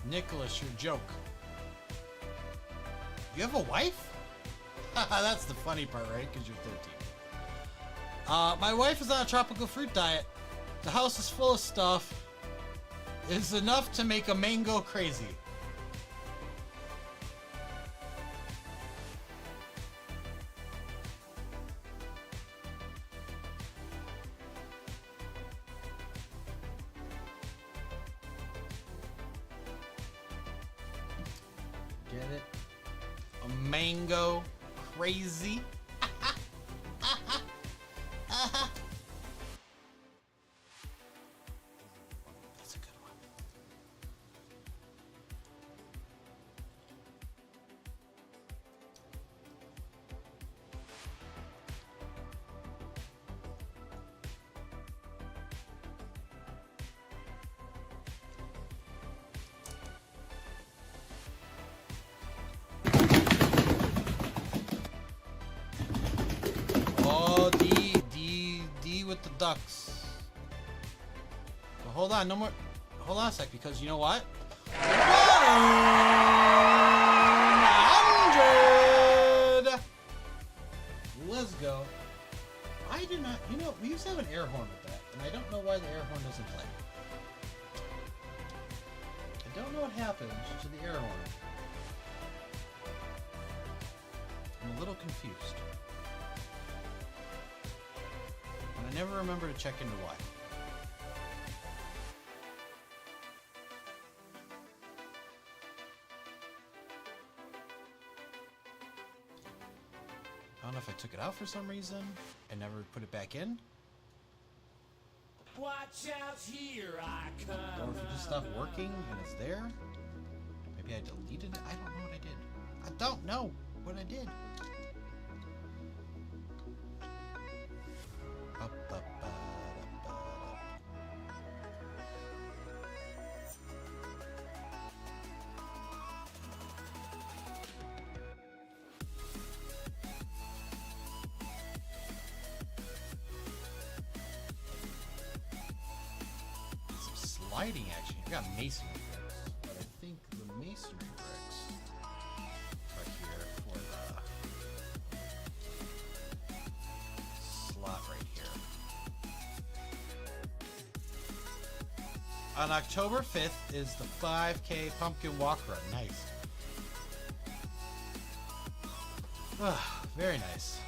Nicholas, your joke. You have a wife? That's the funny part, right? Because you're 13. My wife is on a tropical fruit diet. The house is full of stuff. It's enough to make a mango crazy. Get it? A mango crazy. That's a good one. Oh, D with the ducks. But hold on, no more. Hold on a sec, because you know what? 100. Let's go. I do not. You know, we used to have an air horn with that, and I don't know why the air horn doesn't play. I don't know what happens to the air horn. I'm a little confused. And I never remember to check into why. I don't know if I took it out for some reason and never put it back in.
Watch out, here I come.
Or if it just stopped working and it's there. Maybe I deleted it. I don't know what I did. I don't know what I did. Lighting action. I got masonry bricks, but I think the masonry bricks are here for the slot right here. On October 5th is the 5K pumpkin walk run. Nice. Very nice.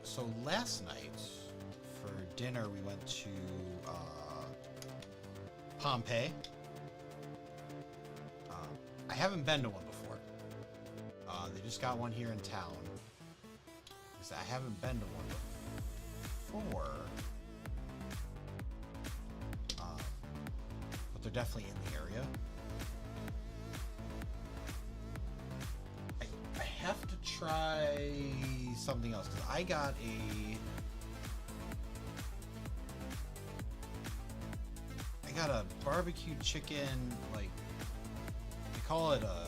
So last night for dinner we went to Pompeii. I haven't been to one before. They just got one here in town. I haven't been to one before. But they're definitely in the area. I have to try something else because I got a barbecue chicken, like they call it a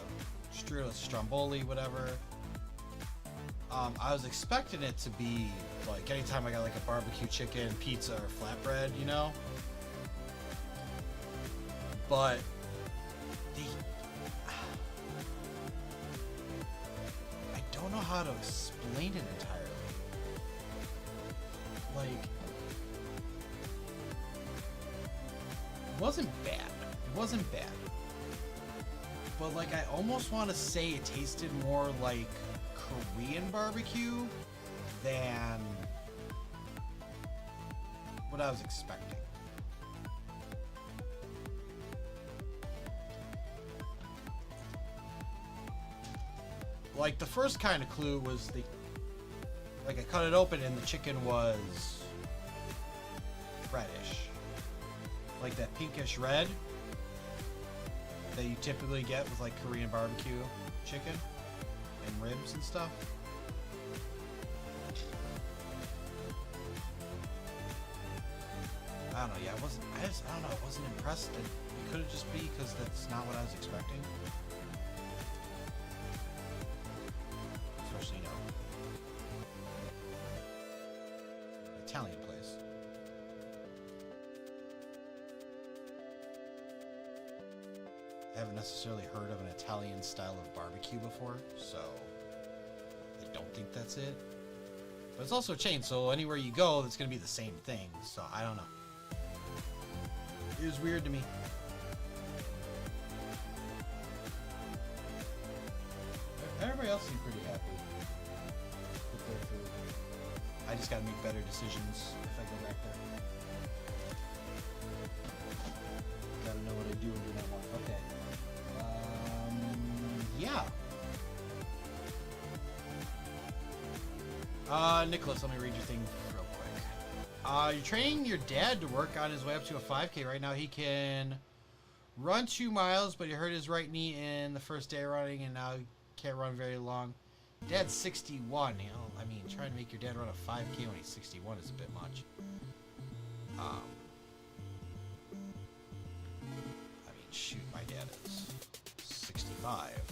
stromboli, whatever. I was expecting it to be like anytime I got like a barbecue chicken, pizza, or flatbread, you know. But I don't know how to explain it entirely. Like, it wasn't bad. It wasn't bad. But like, I almost want to say it tasted more like Korean barbecue than what I was expecting. Like, the first kind of clue was like I cut it open and the chicken was reddish. Like that pinkish red that you typically get with like Korean barbecue chicken and ribs and stuff. I don't know, yeah, I don't know, I wasn't impressed. It could have just be because that's not what I was expecting. Especially, you know, Italian place. I haven't necessarily heard of an Italian style of barbecue before, so I don't think that's it. But it's also a chain, so anywhere you go, it's going to be the same thing, so I don't know. It was weird to me. Everybody else seemed pretty happy with their food. I just gotta make better decisions if I go back there. Gotta know what I do and do not want. Okay. Yeah. Nicholas, let me read your thing real quick. You're training your dad to work on his way up to a 5K. Right now he can run 2 miles, but he hurt his right knee in the first day running, and now he can't run very long. Dad's 61. You know, I mean, trying to make your dad run a 5K when he's 61 is a bit much. I mean, shoot, my dad is 65.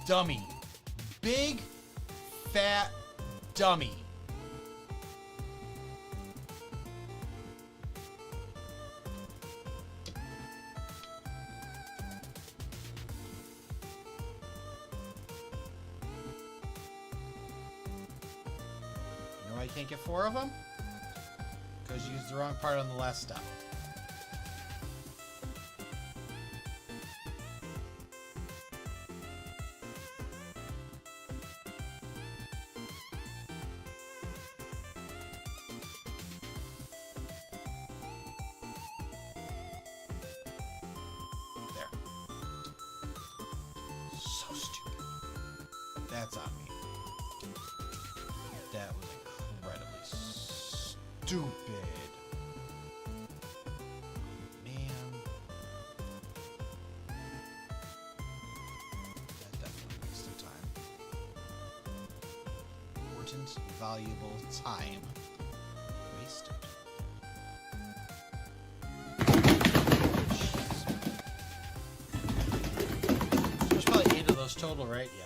Dummy. Big, fat dummy. You know why you can't get 4 of them? Because you used the wrong part on the last step. That's on me. That was incredibly stupid. Man. That definitely wasted time. Important, valuable time wasted. So there's probably 8 of those total, right? Yeah.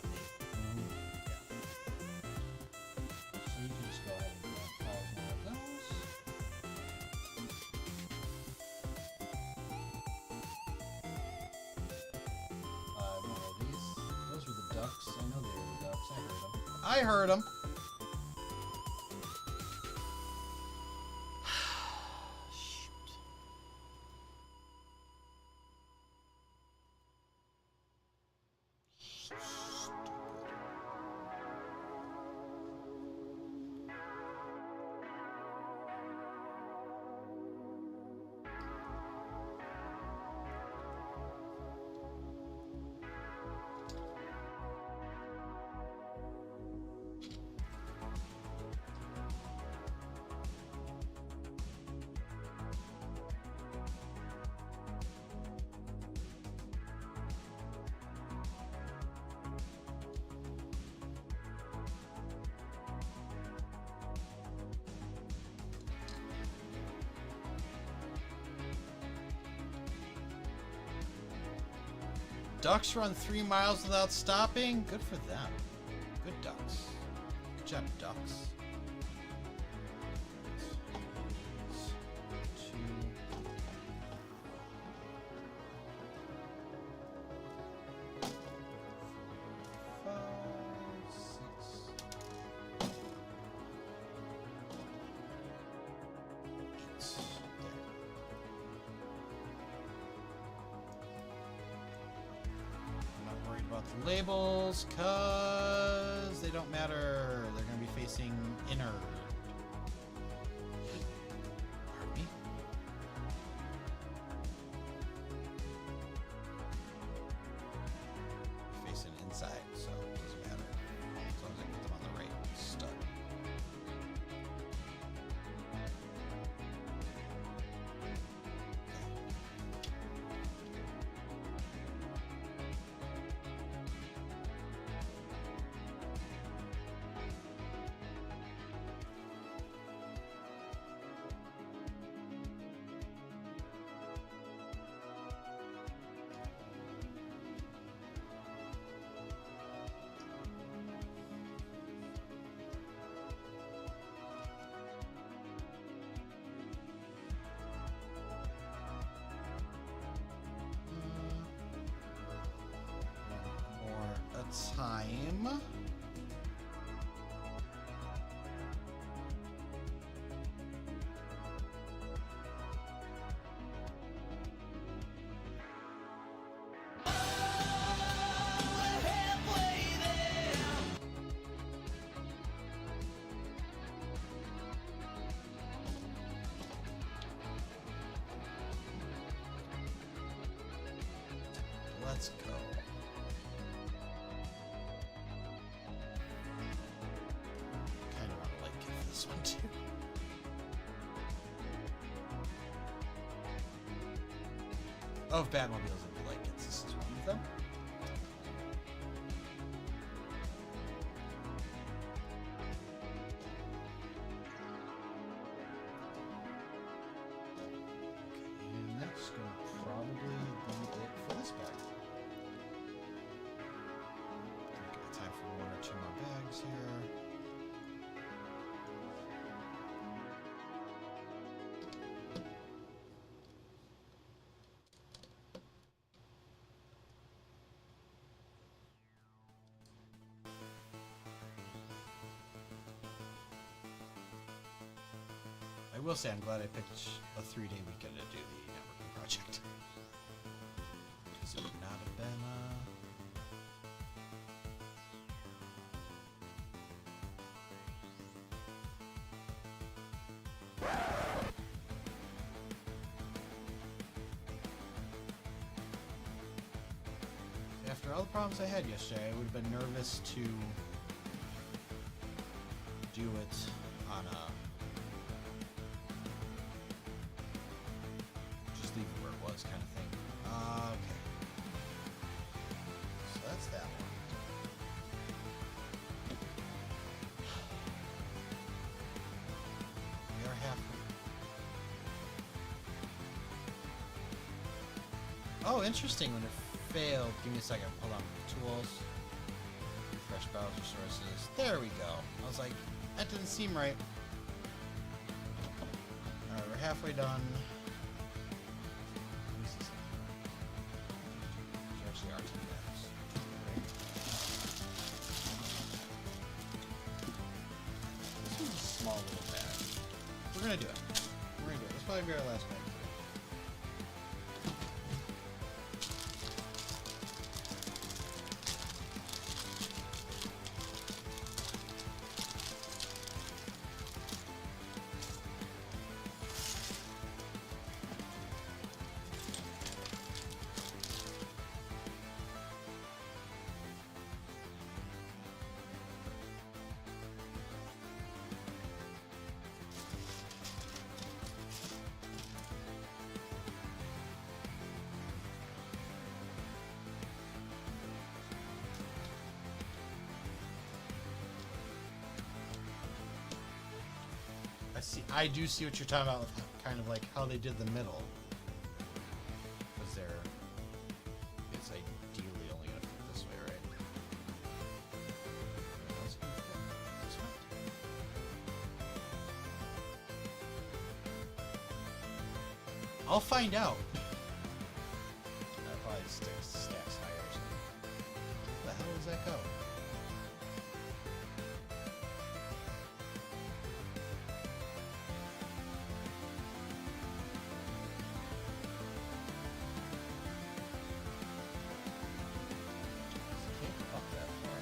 I heard him. Ducks run 3 miles without stopping? Good for them. Good ducks. Good job, ducks. About the labels, cause they don't matter. They're gonna be facing inner. Pardon me. Facing inside, so it doesn't matter. As long as I put them on the right stud. Time. Let's go. This one too. Of Batmobiles and blankets, this is one of them. Okay, and that's going to probably be it for this bag. Got time for one or two more bags here. I will say I'm glad I picked a 3-day weekend to do the networking project. Because it would not have been, After all the problems I had yesterday, I would have been nervous to do it on a leave it where it was kind of thing. Okay. So that's that one. We are halfway. Oh, interesting. When it failed, give me a second. Hold on. Tools. Refresh browser sources. There we go. I was like, that didn't seem right. Alright, we're halfway done. We're gonna do it. This probably be our last bag. I do see what you're talking about with kind of like how they did the middle. Because it's ideally only going to fit this way, right? This one? I'll find out. That probably stacks higher or something. Where the hell does that go? Can't go up that far.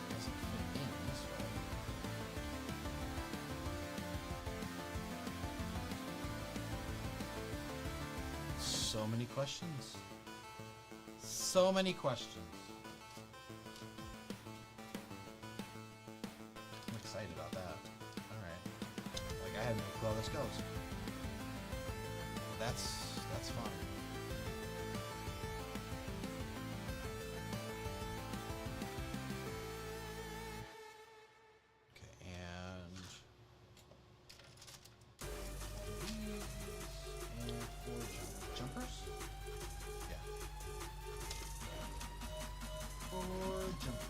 Doesn't fit in this way. So many questions. So many questions. I'm excited about that. Alright. Like, I have no clue how this goes. Well, that's fun. Okay, and four jumpers? Yeah. Four jumpers.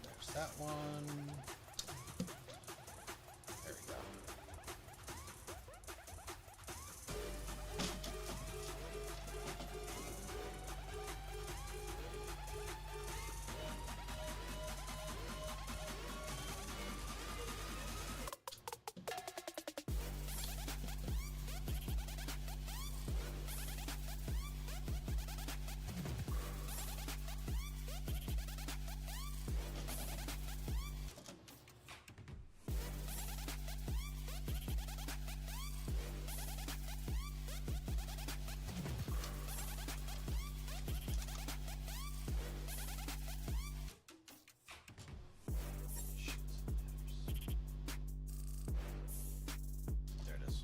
There's that one. There we go. There it is.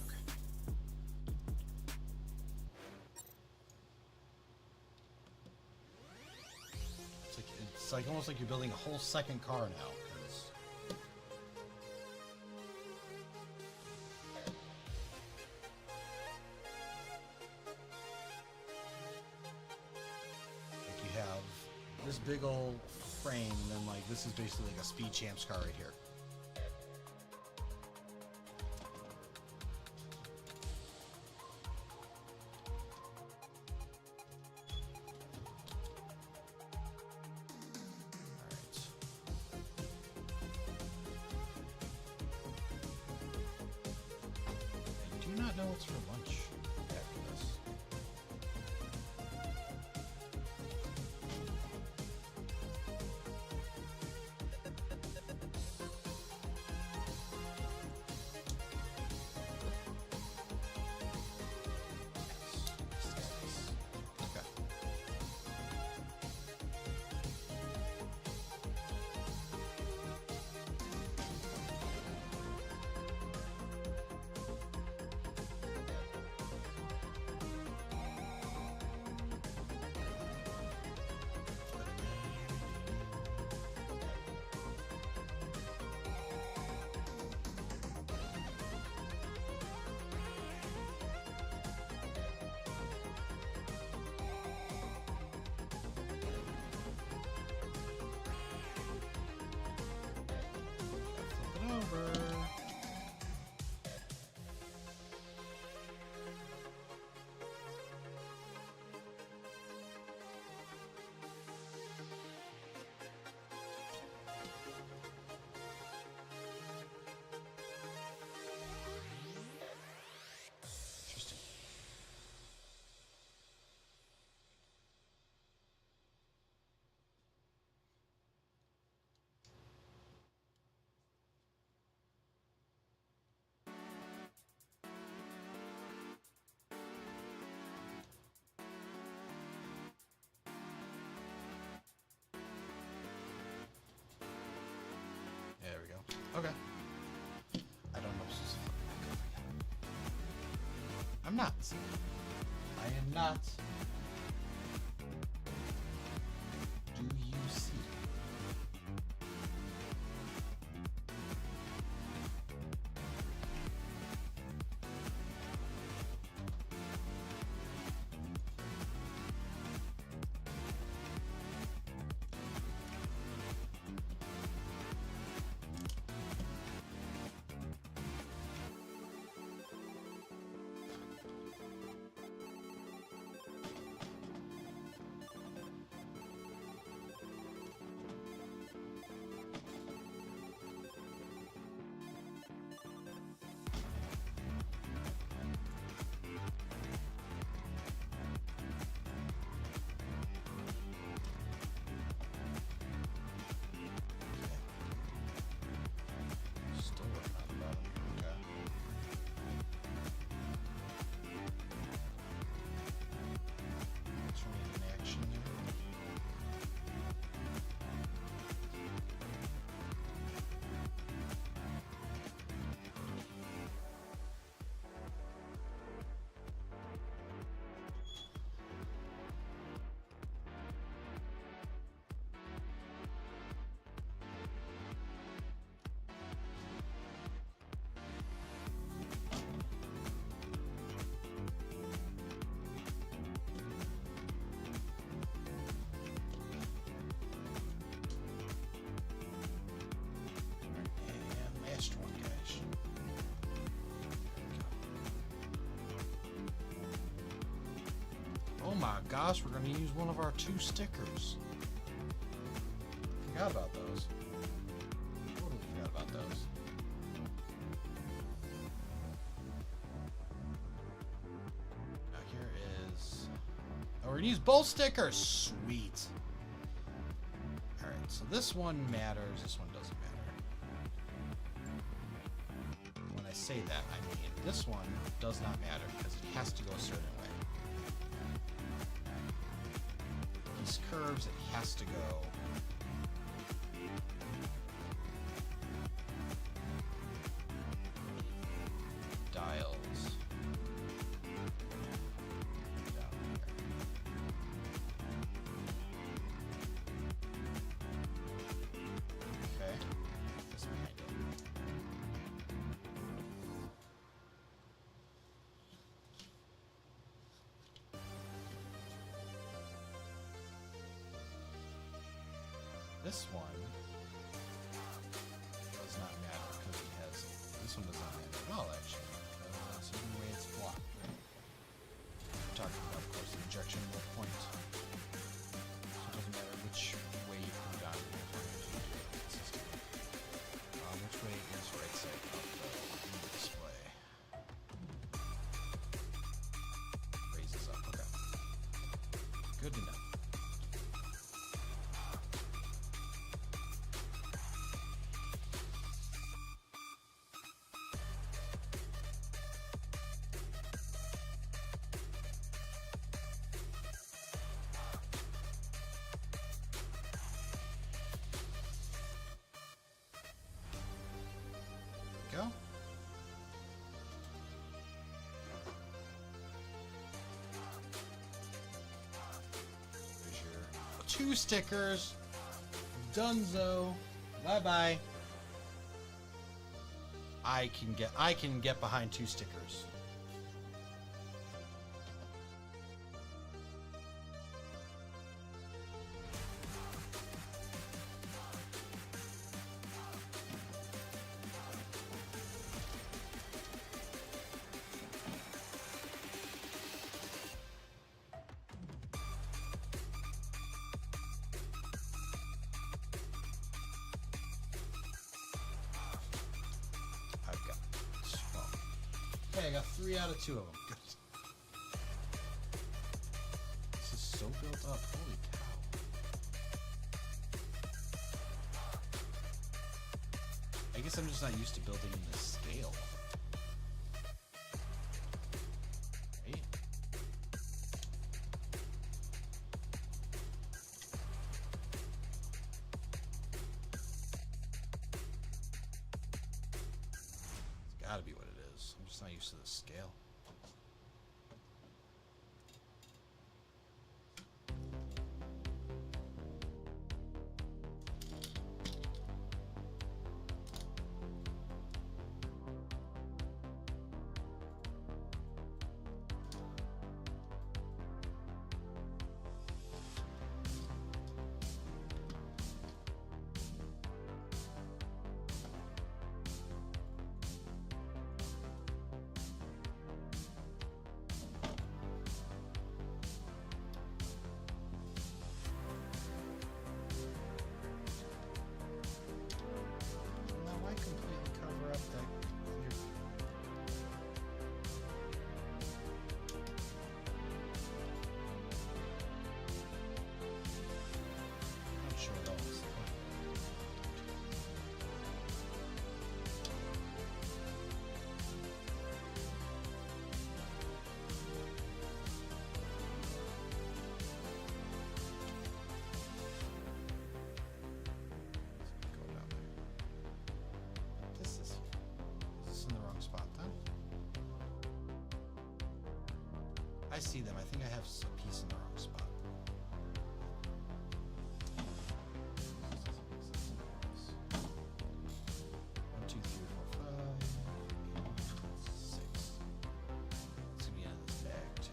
Okay. It's like almost like you're building a whole second car now. 'Cause like you have this big old frame, and then like this is basically like a Speed Champs car right here. I do not know what's for lunch after this. Okay. Okay. I don't know if this is fun. I'm not. I am not. Do you see? Still working on the bottom. Okay. Let's remain in action there. And last one, guys. Oh my gosh, we're going to use one of our 2 stickers. Forgot about those. Totally forgot about those. Now here is... Oh, we're going to use both stickers. Sweet. Alright, so this one matters, this one doesn't matter. When I say that, I mean this one does not matter because it has to go a certain way. These curves, it has to go. Dials. Down here. Okay. This behind it. This one does not matter because it has. This one does not matter at all, actually. So the way it's blocked. We're talking about, of course, the injection mold point. So it doesn't matter which way you put it on. Which way is right side of the display? Raises up. Okay. Good to know. Go. There's your 2 stickers. Dunzo. Bye bye. I can get behind 2 stickers. Okay, I got 3 out of 2 of them. Good. This is so built up. Holy cow. I guess I'm just not used to building in this scale. Right? use of the scale. I see them. I think I have a piece in the wrong spot. 1, 2, 3, 4, 5, 6. It's gonna be in this bag too.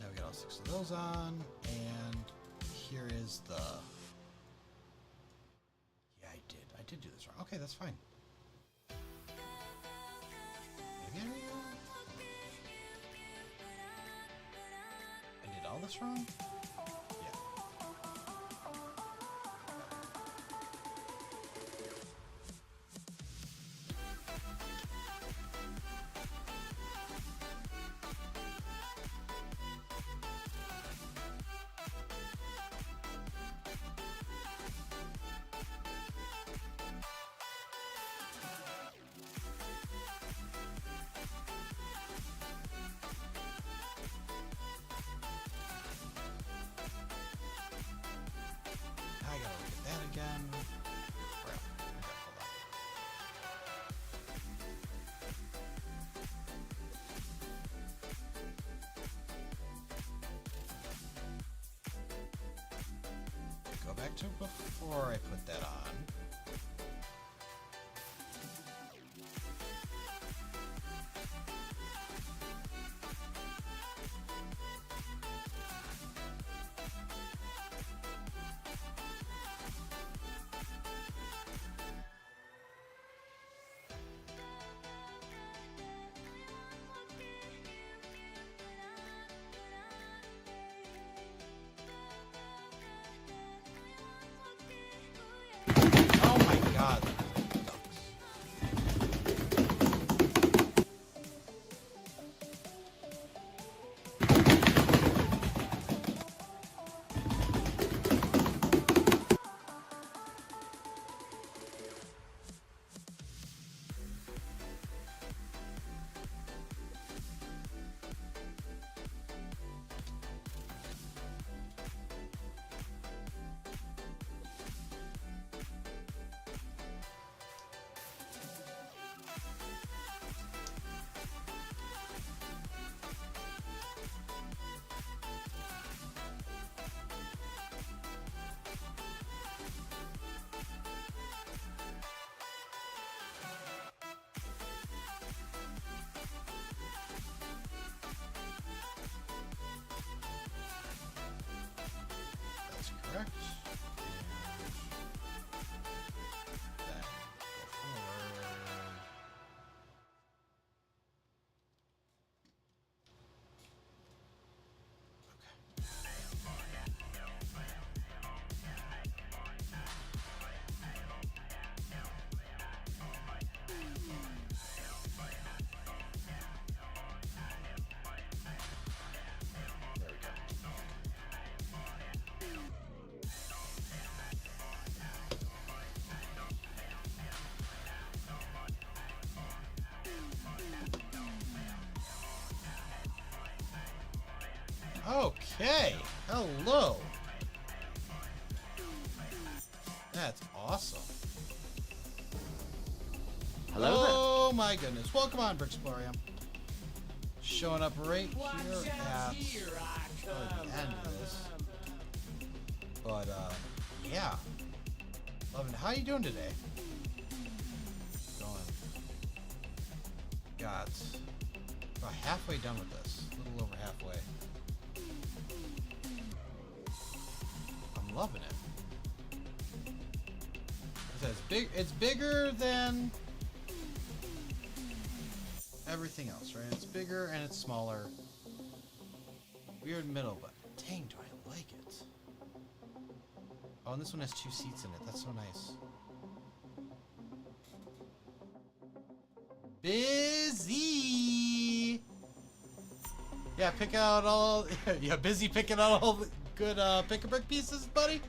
Now we got all 6 of those on, and here is the... Yeah, I did do this wrong. Okay, that's fine. Maybe I did all this wrong? Yeah. I gotta look at that again. Crap. Okay, hold on. Go back to before I put that on. Okay, hello. That's awesome.
Hello
Oh my goodness. Welcome on, Brixplorium. Showing up right here at the end of this. But, yeah. Loving it. How you doing today? Going. Got about halfway done with this. A little over halfway. I'm loving it. It's bigger than everything else, right? It's bigger and it's smaller. Weird middle, but dang, do I like it. Oh, and this one has 2 seats in it. That's so nice. Busy! Yeah, pick out all... yeah, busy picking out all the good pick-a-brick pieces, buddy.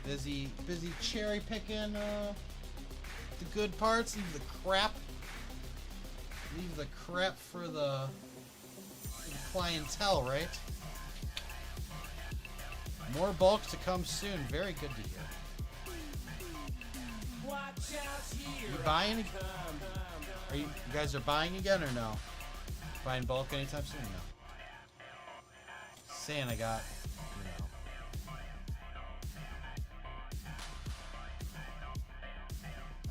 Busy cherry picking the good parts. Leave the crap. Leave the crap for the clientele, right? More bulk to come soon. Very good to hear. You buying? Are you guys are buying again or no? Buying bulk anytime soon or no? Saying I got, you know.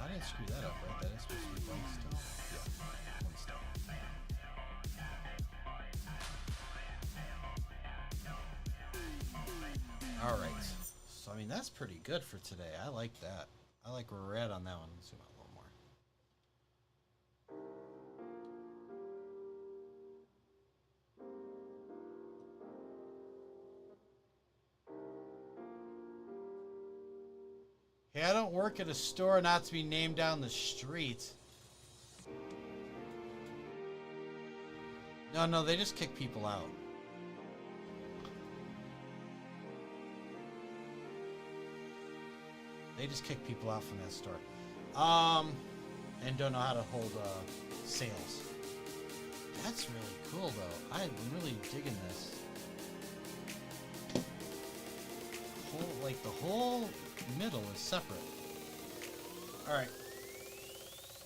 I didn't screw that up, right? That is supposed to be blank still? Yeah, one still. Alright. So, I mean, that's pretty good for today. I like that. I like where we're at on that one. Let's zoom out a little more. Hey, I don't work at a store not to be named down the street. No, they just kick people out. They just kick people out from that store. And don't know how to hold sales. That's really cool, though. I'm really digging this. The whole middle is separate. Alright.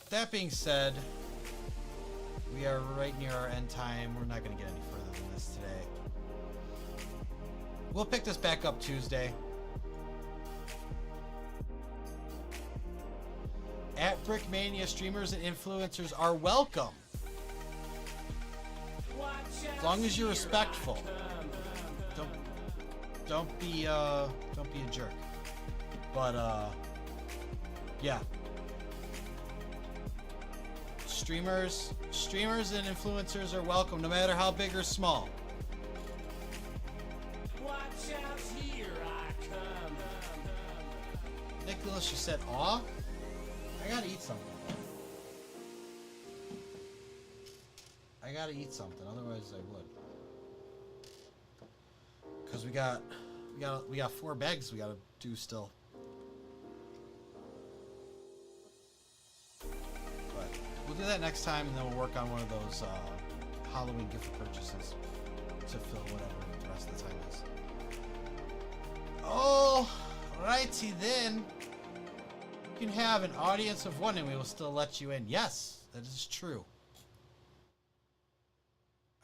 That being said, we are right near our end time. We're not going to get any further than this today. We'll pick this back up Tuesday. At Brickmania, streamers and influencers are welcome. As long as you're respectful. Don't be a jerk. But yeah. Streamers and influencers are welcome, no matter how big or small.
Watch out, here I come.
Nicholas, you said aw? I gotta eat something. Otherwise I would. Cause we got 4 bags we gotta do still. But we'll do that next time, and then we'll work on one of those Halloween gift purchases to fill whatever the rest of the time is. Oh, righty then. You can have an audience of 1 and we will still let you in. Yes, that is true.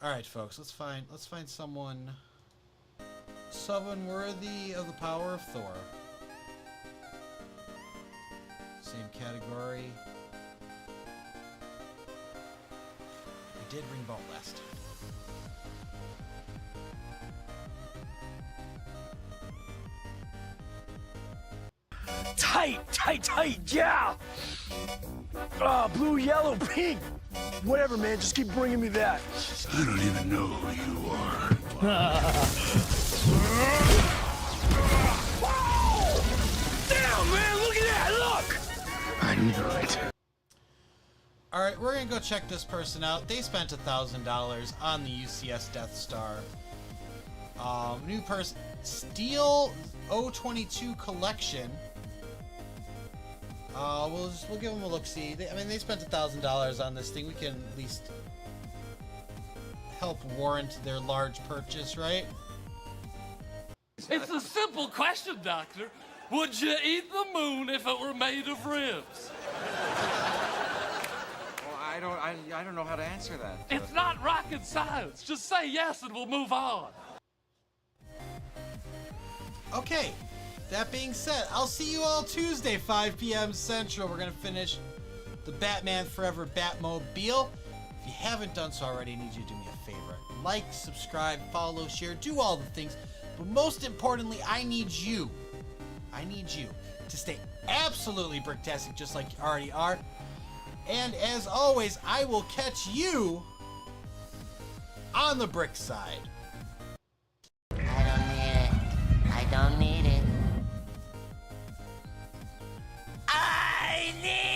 Alright folks, let's find someone worthy of the power of Thor. Same category. We did ring bolt last
time. Tight, yeah! Blue, yellow, pink! Whatever, man, just keep bringing me that.
I don't even know who you are.
Damn, man, look at that, look!
I knew it.
Alright, we're gonna go check this person out. They spent $1,000 on the UCS Death Star. New person, Steel 022 Collection. We'll give them a look-see. I mean, they spent $1,000 on this thing. We can at least help warrant their large purchase, right?
It's a simple question, Doctor. Would you eat the moon if it were made of ribs?
Well, I don't know how to answer that.
It's not rocket science. Just say yes and we'll move on.
Okay, that being said, I'll see you all Tuesday, 5 p.m. Central. We're going to finish the Batman Forever Batmobile. If you haven't done so already, I need you to do me a favor. Like, subscribe, follow, share, do all the things. But most importantly, I need you to stay absolutely bricktastic just like you already are. And as always, I will catch you on the brick side.
I don't need it.
I need